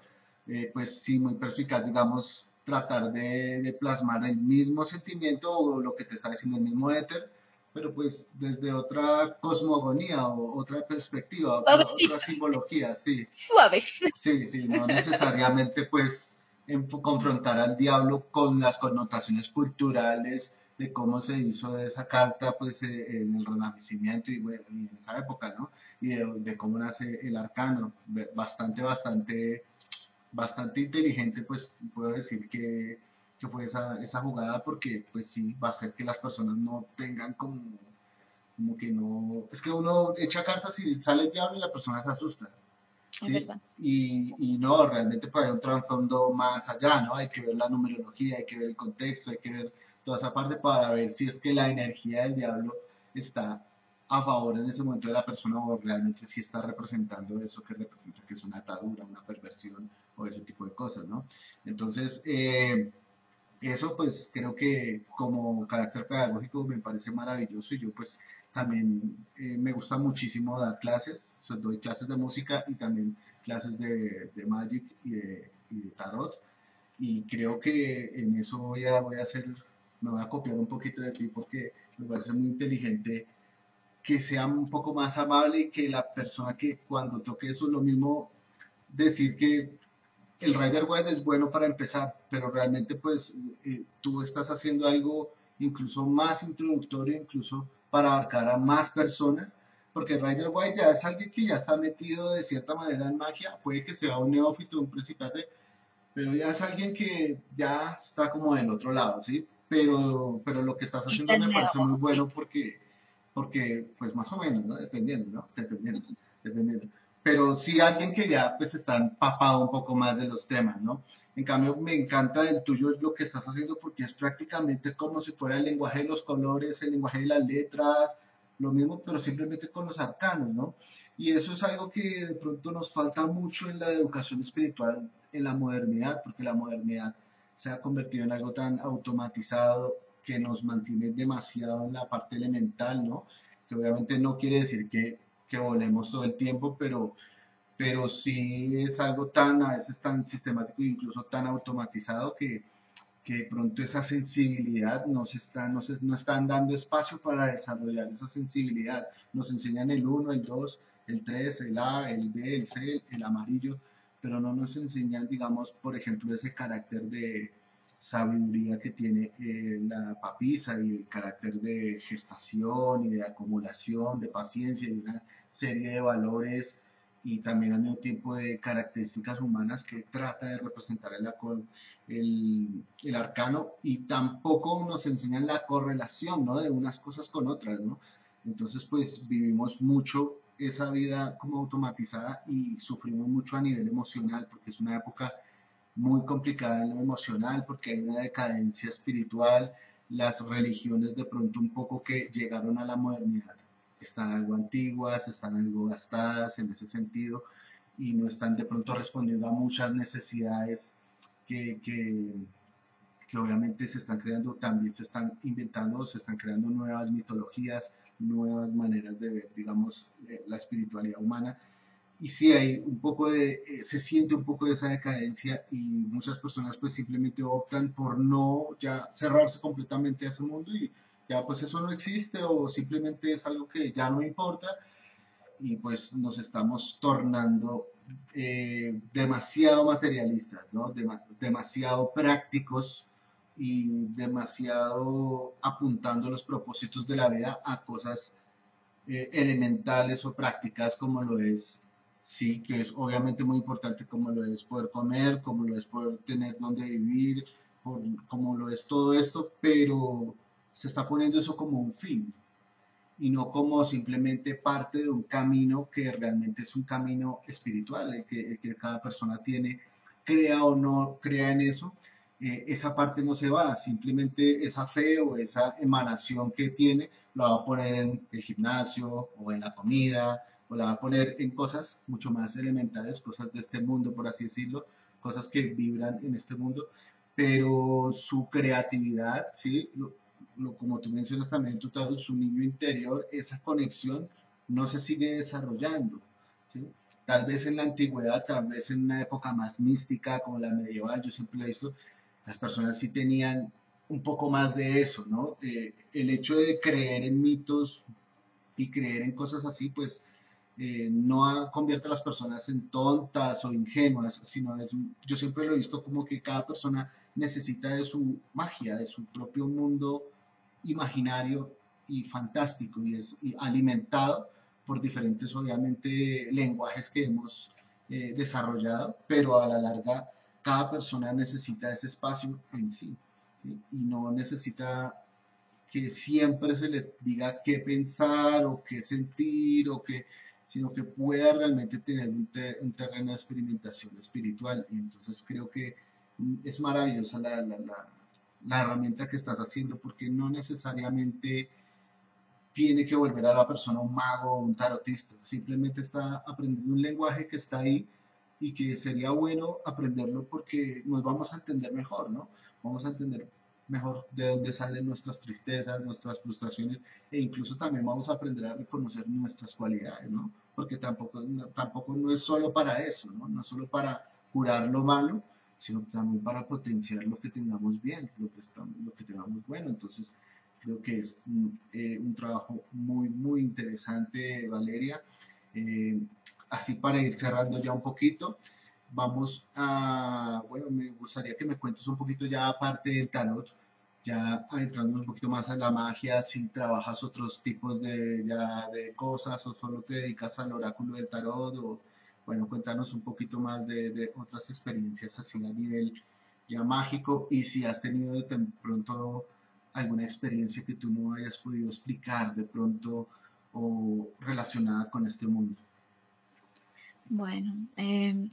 pues sí, muy perspicaz, digamos, tratar de plasmar el mismo sentimiento o lo que te está diciendo el mismo éter, pero pues desde otra cosmogonía o otra perspectiva, otra Suavecita, simbología, sí, suave. sí, sí, no necesariamente pues confrontar al diablo con las connotaciones culturales de cómo se hizo esa carta pues en el Renacimiento y, bueno, y en esa época, ¿no? Y de cómo nace el arcano, bastante inteligente, pues puedo decir que fue esa jugada porque pues sí, va a hacer que las personas no tengan como como que no, es que uno echa cartas y sale el diablo y la persona se asusta, Es ¿sí? verdad. Y no, realmente puede haber un trasfondo más allá, ¿no? Hay que ver la numerología, hay que ver el contexto, hay que ver toda esa parte para ver si es que la energía del diablo está a favor en ese momento de la persona o realmente si está representando eso que representa que es una atadura, una perversión o ese tipo de cosas, ¿no? Entonces, eso pues creo que como carácter pedagógico me parece maravilloso y yo pues también me gusta muchísimo dar clases, doy clases de música y también clases de Magic y de Tarot y creo que en eso voy a hacer, me voy a copiar un poquito de ti porque me parece muy inteligente que sea un poco más amable y que la persona que cuando toque eso es lo mismo decir que el Rider Waite es bueno para empezar, pero realmente pues tú estás haciendo algo incluso más introductorio, incluso para abarcar a más personas, porque Rider Waite ya es alguien que ya está metido de cierta manera en magia, puede que sea un neófito, un principiante, pero ya es alguien que ya está como del otro lado, ¿sí? Pero lo que estás haciendo Está me nuevo. parece muy Sí. bueno porque pues más o menos, ¿no? Dependiendo, ¿no? Dependiendo. Pero sí alguien que ya pues está empapado un poco más de los temas, ¿no? En cambio, me encanta el tuyo lo que estás haciendo porque es prácticamente como si fuera el lenguaje de los colores, el lenguaje de las letras, lo mismo, pero simplemente con los arcanos, ¿no? Y eso es algo que de pronto nos falta mucho en la educación espiritual en la modernidad, porque la modernidad se ha convertido en algo tan automatizado que nos mantiene demasiado en la parte elemental, ¿no? Que obviamente no quiere decir que volemos todo el tiempo, pero sí es algo tan, a veces tan sistemático e incluso tan automatizado que de pronto esa sensibilidad no están dando espacio para desarrollar esa sensibilidad. Nos enseñan el uno el 2 el 3 el A, el B, el C, el amarillo, pero no nos enseñan, digamos, por ejemplo, ese carácter de sabiduría que tiene la papisa y el carácter de gestación y de acumulación, de paciencia y una serie de valores y también al mismo tiempo de características humanas que trata de representar el arcano y tampoco nos enseñan la correlación, ¿no? De unas cosas con otras, ¿no? Entonces, pues vivimos mucho esa vida como automatizada y sufrimos mucho a nivel emocional porque es una época muy complicada en lo emocional porque hay una decadencia espiritual, las religiones de pronto un poco que llegaron a la modernidad están algo antiguas, están algo gastadas en ese sentido y no están de pronto respondiendo a muchas necesidades que, que, que obviamente se están creando, también se están inventando, se están creando nuevas mitologías, nuevas maneras de ver, digamos, la espiritualidad humana. Y sí hay un poco se siente un poco de esa decadencia y muchas personas pues simplemente optan por no ya cerrarse completamente a ese mundo y ya pues eso no existe o simplemente es algo que ya no importa y pues nos estamos tornando demasiado materialistas, ¿no? Demasiado prácticos y demasiado apuntando los propósitos de la vida a cosas elementales o prácticas como lo es, sí, que es obviamente muy importante como lo es poder comer, como lo es poder tener donde vivir, como lo es todo esto, pero se está poniendo eso como un fin, y no como simplemente parte de un camino que realmente es un camino espiritual, el que cada persona tiene, crea o no crea en eso, esa parte no se va, simplemente esa fe o esa emanación que tiene la va a poner en el gimnasio o en la comida, o la va a poner en cosas mucho más elementales, cosas de este mundo, por así decirlo, cosas que vibran en este mundo, pero su creatividad, ¿sí? Como tú mencionas también, su niño interior, esa conexión no se sigue desarrollando. ¿Sí? Tal vez en la antigüedad, tal vez en una época más mística como la medieval, yo siempre lo he visto, las personas sí tenían un poco más de eso, ¿no? El hecho de creer en mitos y creer en cosas así, pues no convierte a las personas en tontas o ingenuas, sino yo siempre lo he visto como que cada persona necesita de su magia, de su propio mundo imaginario y fantástico y es alimentado por diferentes, obviamente, lenguajes que hemos desarrollado, pero a la larga cada persona necesita ese espacio en sí, ¿sí? Y no necesita que siempre se le diga qué pensar o qué sentir o qué, sino que pueda realmente tener un terreno de experimentación espiritual. Y entonces creo que es maravillosa la herramienta que estás haciendo porque no necesariamente tiene que volver a la persona un mago o un tarotista, simplemente está aprendiendo un lenguaje que está ahí y que sería bueno aprenderlo porque nos vamos a entender mejor, ¿no? Vamos a entender mejor de dónde salen nuestras tristezas, nuestras frustraciones e incluso también vamos a aprender a reconocer nuestras cualidades, ¿no? Porque tampoco no es solo para eso, ¿no? No es solo para curar lo malo, sino también para potenciar lo que tengamos bien, lo que tengamos bueno. Entonces, creo que es un trabajo muy, muy interesante, Valeria. Eh, Así para ir cerrando ya un poquito, vamos a, bueno, me gustaría que me cuentes un poquito ya aparte del tarot, ya adentrando un poquito más a la magia, si trabajas otros tipos de cosas o solo te dedicas al oráculo del tarot o, bueno, cuéntanos un poquito más de otras experiencias así a nivel ya mágico y si has tenido de pronto alguna experiencia que tú no hayas podido explicar de pronto o relacionada con este mundo. Bueno,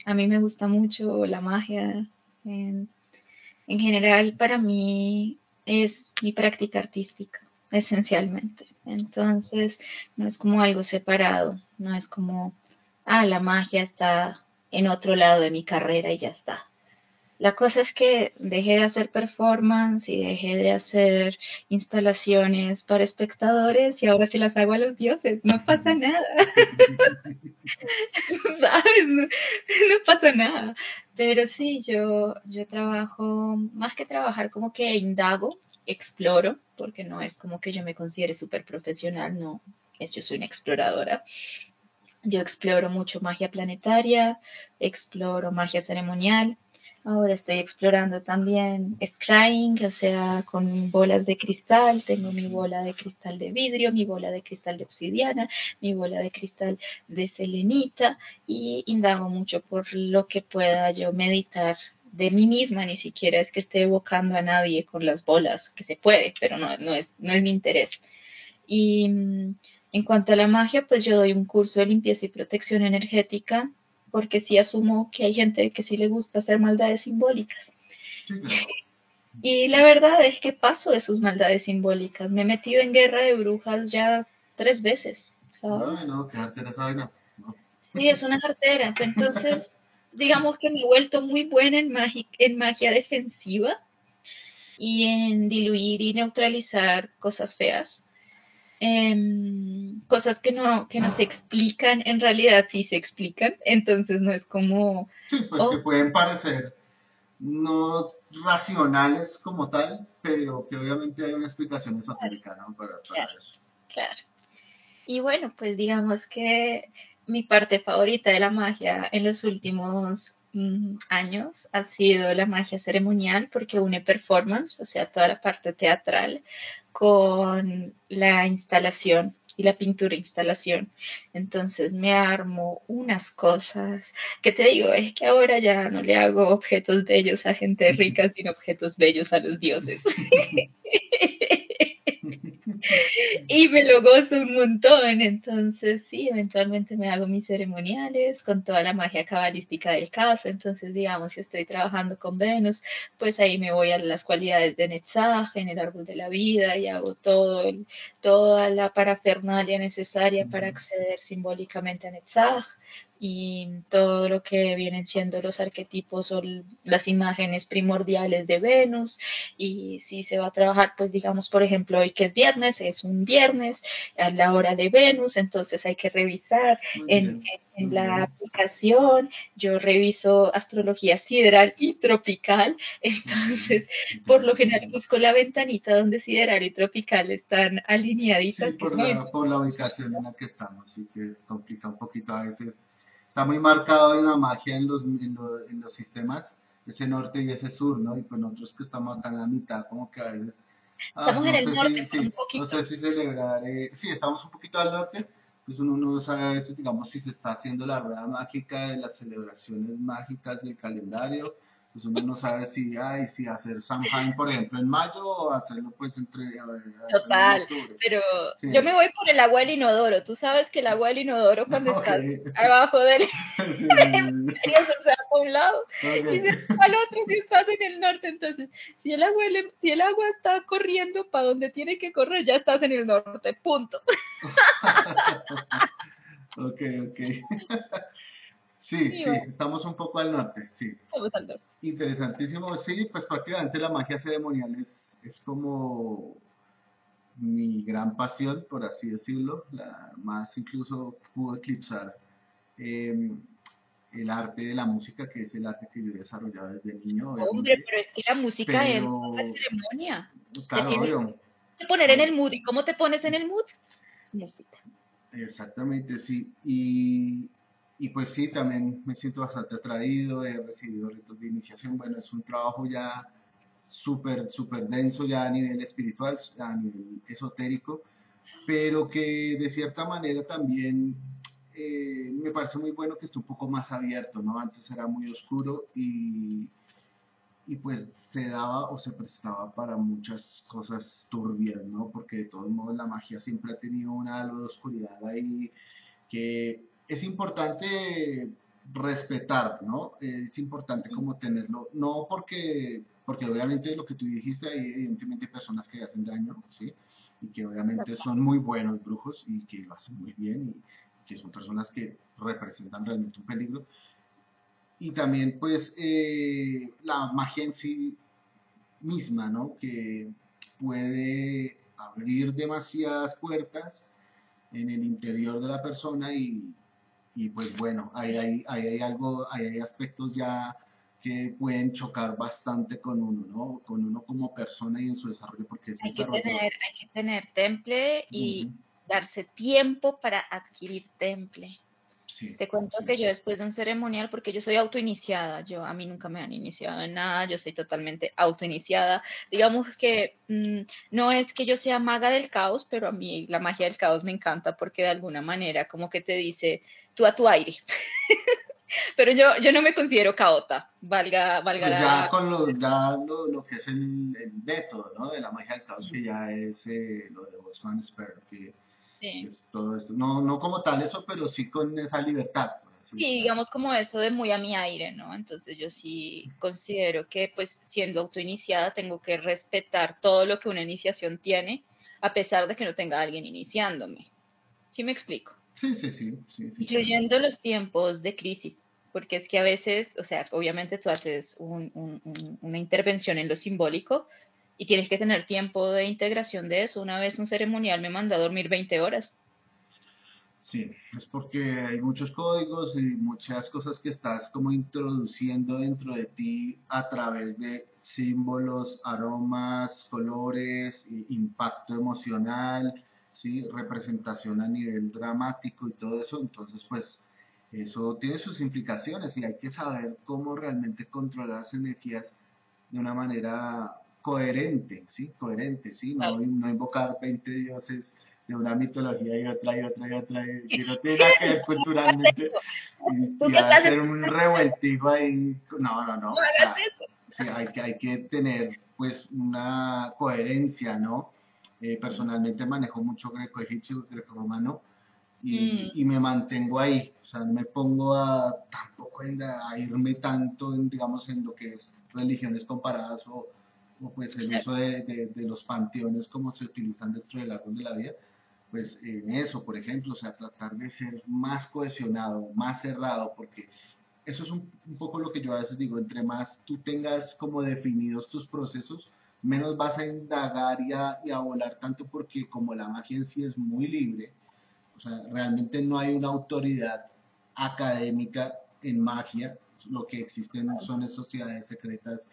a mí me gusta mucho la magia. En, en general, para mí es mi práctica artística, esencialmente. Entonces, no es como algo separado, no es como, ah, la magia está en otro lado de mi carrera y ya está. La cosa es que dejé de hacer performance y dejé de hacer instalaciones para espectadores y ahora sí las hago a los dioses. No pasa nada. ¿Sabes? No, no pasa nada. Pero sí, yo trabajo, más que trabajar, como que indago, exploro, porque no es como que yo me considere súper profesional, no, es, yo soy una exploradora. Yo exploro mucho magia planetaria, exploro magia ceremonial. Ahora estoy explorando también scrying, o sea, con bolas de cristal. Tengo mi bola de cristal de vidrio, mi bola de cristal de obsidiana, mi bola de cristal de selenita y indago mucho por lo que pueda yo meditar de mí misma, ni siquiera es que esté evocando a nadie con las bolas, que se puede, pero no es mi interés. Y en cuanto a la magia, pues yo doy un curso de limpieza y protección energética, porque sí asumo que hay gente que sí le gusta hacer maldades simbólicas. Sí, claro. Y la verdad es que paso de sus maldades simbólicas. Me he metido en guerra de brujas ya 3 veces, ¿sabes? Ay, no, quedarte esa vaina. No. Sí, es una cartera. Entonces, digamos que me he vuelto muy buena en magia defensiva y en diluir y neutralizar cosas feas. Cosas que no se explican, en realidad sí se explican, entonces no es como, Sí, pues que oh, pueden parecer no racionales como tal, pero que obviamente hay una explicación claro, esotérica, ¿no? Para claro, eso. claro. Y bueno, pues digamos que mi parte favorita de la magia en los últimos años ha sido la magia ceremonial porque une performance, o sea, toda la parte teatral, con la instalación y la pintura instalación. Entonces me armo unas cosas que te digo, es que ahora ya no le hago objetos bellos a gente rica, sino objetos bellos a los dioses. Y me lo gozo un montón. Entonces, sí, eventualmente me hago mis ceremoniales con toda la magia cabalística del caso. Entonces, digamos, si estoy trabajando con Venus, pues ahí me voy a las cualidades de Netzach, en el árbol de la vida, y hago toda la parafernalia necesaria para acceder simbólicamente a Netzach y todo lo que vienen siendo los arquetipos o las imágenes primordiales de Venus. Y si se va a trabajar, pues digamos, por ejemplo, hoy que es viernes, es un viernes a la hora de Venus, entonces hay que revisar Muy en, bien, en muy la bien. aplicación. Yo reviso astrología sideral y tropical, Okay, entonces por lo general interesante. busco la ventanita donde sideral y tropical están Sí, alineaditas, que es muy por la ubicación en la que estamos, sí que complica un poquito a veces. Está muy marcado en la magia en los sistemas, ese norte y ese sur, ¿no? Y pues nosotros que estamos acá en la mitad, como que a veces, estamos en no el sé norte si, por un sí, no poquito. sé si celebrar, sí, estamos un poquito al norte, pues uno no sabe a veces, digamos, si se está haciendo la rueda mágica de las celebraciones mágicas del calendario, pues uno no sabe si, ay, si hacer Samhain, por ejemplo, en mayo o hacerlo pues hacerlo en Total, octubre. pero Sí, yo me voy por el agua del inodoro. Tú sabes que el agua del inodoro cuando ok. estás abajo del Sí, sí, sí. imperio se va para un lado Ok. y se va al otro si estás en el norte. Entonces, si el agua está corriendo para donde tiene que correr, ya estás en el norte, punto. Ok, ok. Sí, Y sí, bueno, estamos un poco al norte, sí. vamos al norte. Interesantísimo, sí, pues prácticamente la magia ceremonial es como mi gran pasión, por así decirlo, la más incluso pudo eclipsar eh, el arte de la música, que es el arte que yo he desarrollado desde niño, Hombre, obviamente, pero es que la música entra en la pero ceremonia. Te claro, tienes obvio, que poner en obvio, el mood. ¿Y cómo te pones en el mood? Música. exactamente, sí, y pues sí, también me siento bastante atraído, he recibido ritos de iniciación, bueno, es un trabajo ya súper, súper denso ya a nivel espiritual, a nivel esotérico, pero que de cierta manera también me parece muy bueno que esté un poco más abierto, ¿no? Antes era muy oscuro y pues se daba o se prestaba para muchas cosas turbias, ¿no? Porque de todos modos la magia siempre ha tenido un halo de oscuridad ahí que es importante respetar, ¿no? Es importante como tenerlo, no porque obviamente lo que tú dijiste, hay evidentemente personas que hacen daño, ¿sí? Y que obviamente son muy buenos brujos y que lo hacen muy bien y que son personas que representan realmente un peligro. Y también pues la magia en sí misma, ¿no? Que puede abrir demasiadas puertas en el interior de la persona y pues bueno, ahí hay algo, ahí hay aspectos ya que pueden chocar bastante con uno, ¿no? Con uno como persona y en su desarrollo, porque ese desarrollo, Hay que tener temple y uh-huh, darse tiempo para adquirir temple. sí, Te cuento sí, que yo después de un ceremonial, porque yo soy autoiniciada, a mí nunca me han iniciado en nada, yo soy totalmente autoiniciada. Digamos que no es que yo sea maga del caos, pero a mí la magia del caos me encanta porque de alguna manera como que te dice tú a tu aire. Pero yo no me considero caota, valga pues ya la... con lo que es el método, ¿no? De la magia del caos, que ya es lo de Bosman Spare, que Sí. es todo esto, no, no como tal eso, pero sí con esa libertad, por así Sí, decirlo. digamos como eso de muy a mi aire, ¿no? Entonces yo sí considero que pues siendo autoiniciada tengo que respetar todo lo que una iniciación tiene, a pesar de que no tenga alguien iniciándome. ¿Sí me explico? Sí, sí, sí, sí, sí, claro. Incluyendo los tiempos de crisis, porque es que a veces, o sea, obviamente tú haces una intervención en lo simbólico y tienes que tener tiempo de integración de eso. Una vez un ceremonial me mandó a dormir 20 horas. Sí, es porque hay muchos códigos y muchas cosas que estás como introduciendo dentro de ti a través de símbolos, aromas, colores, impacto emocional, sí, representación a nivel dramático y todo eso. Entonces, pues eso tiene sus implicaciones y hay que saber cómo realmente controlar las energías de una manera coherente, ¿sí? Coherente, ¿sí? No, no invocar 20 dioses de una mitología y otra y otra y otra, que no tiene nada que ver culturalmente ¿Tú y qué estás hacer un revueltijo ahí. No, no, no, no o hagas sea, eso? sí, hay que tener pues una coherencia, ¿no? Personalmente manejo mucho greco-egipcio, greco-romano, Mm, y me mantengo ahí, o sea, no me pongo a tampoco a irme tanto en, digamos, en lo que es religiones comparadas o pues el claro. uso de los panteones como se utilizan dentro del árbol de la vida, pues en eso, por ejemplo, o sea, tratar de ser más cohesionado, más cerrado, porque eso es un poco lo que yo a veces digo, entre más tú tengas como definidos tus procesos, menos vas a indagar y a volar tanto porque como la magia en sí es muy libre, o sea, realmente no hay una autoridad académica en magia. Lo que existen son sociedades secretas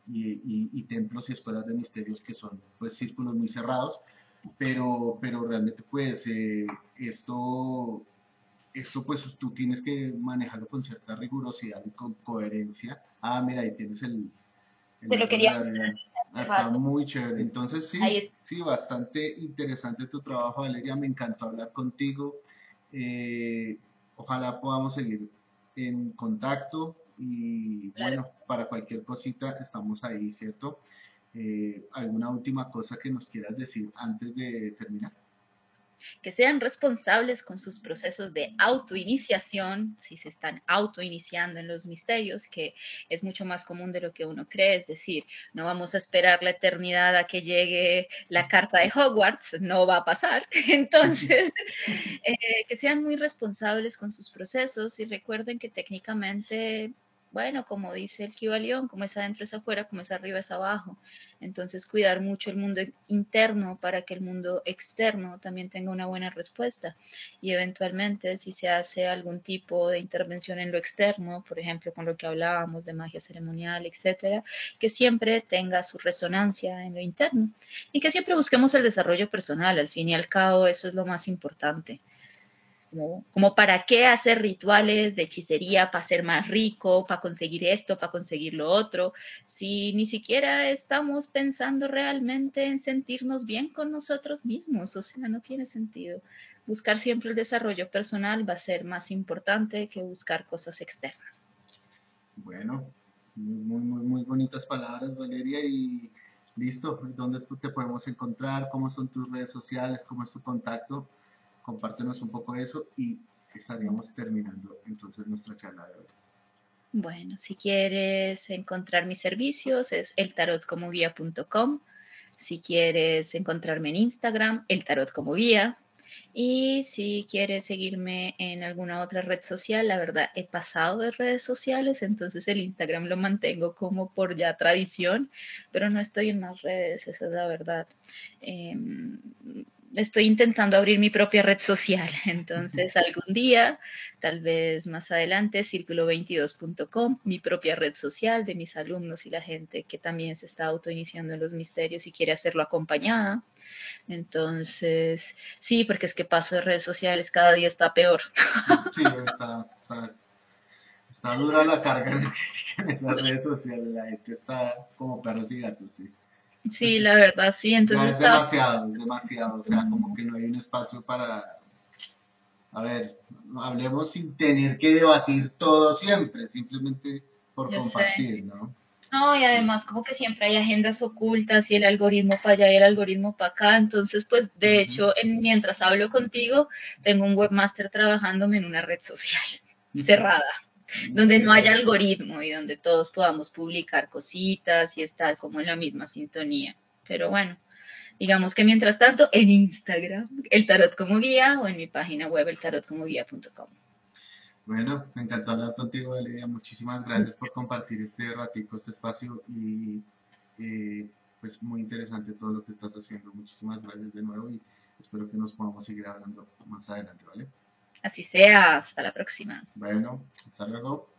y templos y escuelas de misterios que son pues círculos muy cerrados, pero realmente pues esto pues tú tienes que manejarlo con cierta rigurosidad y con coherencia. Ah, mira, ahí tienes el Te lo árbol de quería la mostrar vida. Ah, hace está rato. muy chévere. Entonces Ahí sí, está. sí, bastante interesante tu trabajo, Valeria. Me encantó hablar contigo. Eh, Ojalá podamos seguir en contacto. y Claro. bueno, para cualquier cosita estamos ahí, ¿cierto? ¿Alguna última cosa que nos quieras decir antes de terminar? Que sean responsables con sus procesos de autoiniciación, si se están autoiniciando en los misterios, que es mucho más común de lo que uno cree, es decir, no vamos a esperar la eternidad a que llegue la carta de Hogwarts, no va a pasar, entonces que sean muy responsables con sus procesos y recuerden que técnicamente, bueno, como dice el Kybalión, como es adentro es afuera, como es arriba es abajo. Entonces, cuidar mucho el mundo interno para que el mundo externo también tenga una buena respuesta. Y eventualmente, si se hace algún tipo de intervención en lo externo, por ejemplo, con lo que hablábamos de magia ceremonial, etcétera, que siempre tenga su resonancia en lo interno y que siempre busquemos el desarrollo personal. Al fin y al cabo, eso es lo más importante. Como para qué hacer rituales de hechicería para ser más rico, para conseguir esto, para conseguir lo otro, si ni siquiera estamos pensando realmente en sentirnos bien con nosotros mismos, o sea, no tiene sentido. Buscar siempre el desarrollo personal va a ser más importante que buscar cosas externas. Bueno, muy bonitas palabras, Valeria, y listo. ¿Dónde te podemos encontrar? ¿Cómo son tus redes sociales? ¿Cómo es tu contacto? Compártenos un poco eso y estaríamos terminando entonces nuestra charla de hoy. Bueno, si quieres encontrar mis servicios es eltarotcomoguía.com. Si quieres encontrarme en Instagram, el tarot como guía. Y si quieres seguirme en alguna otra red social, la verdad he pasado de redes sociales, entonces el Instagram lo mantengo como por ya tradición, pero no estoy en más redes, esa es la verdad. Eh, Estoy intentando abrir mi propia red social, entonces algún día, tal vez más adelante, círculo22.com, mi propia red social de mis alumnos y la gente que también se está autoiniciando en los misterios y quiere hacerlo acompañada. Entonces, sí, porque es que paso de redes sociales cada día está peor. Sí, está dura la carga en esas redes sociales. La gente está como perros y gatos, sí. Sí, la verdad, sí, Ya entonces es estaba... demasiado, es demasiado. O sea, como que no hay un espacio para, a ver, hablemos sin tener que debatir todo siempre, simplemente por Yo sé. compartir, ¿no? No, y Sí. además como que siempre hay agendas ocultas y el algoritmo para allá y el algoritmo para acá. Entonces, pues de Ujú. hecho, mientras hablo contigo, tengo un webmaster trabajándome en una red social cerrada, donde no haya algoritmo y donde todos podamos publicar cositas y estar como en la misma sintonía. Pero bueno, digamos que mientras tanto, en Instagram, el tarot como guía o en mi página web, eltarotcomoguía.com. Bueno, me encantó hablar contigo, Valeria. Muchísimas gracias por compartir este ratico, este espacio y pues muy interesante todo lo que estás haciendo. Muchísimas gracias de nuevo y espero que nos podamos seguir hablando más adelante, ¿vale? Así sea, hasta la próxima. Bueno, hasta luego.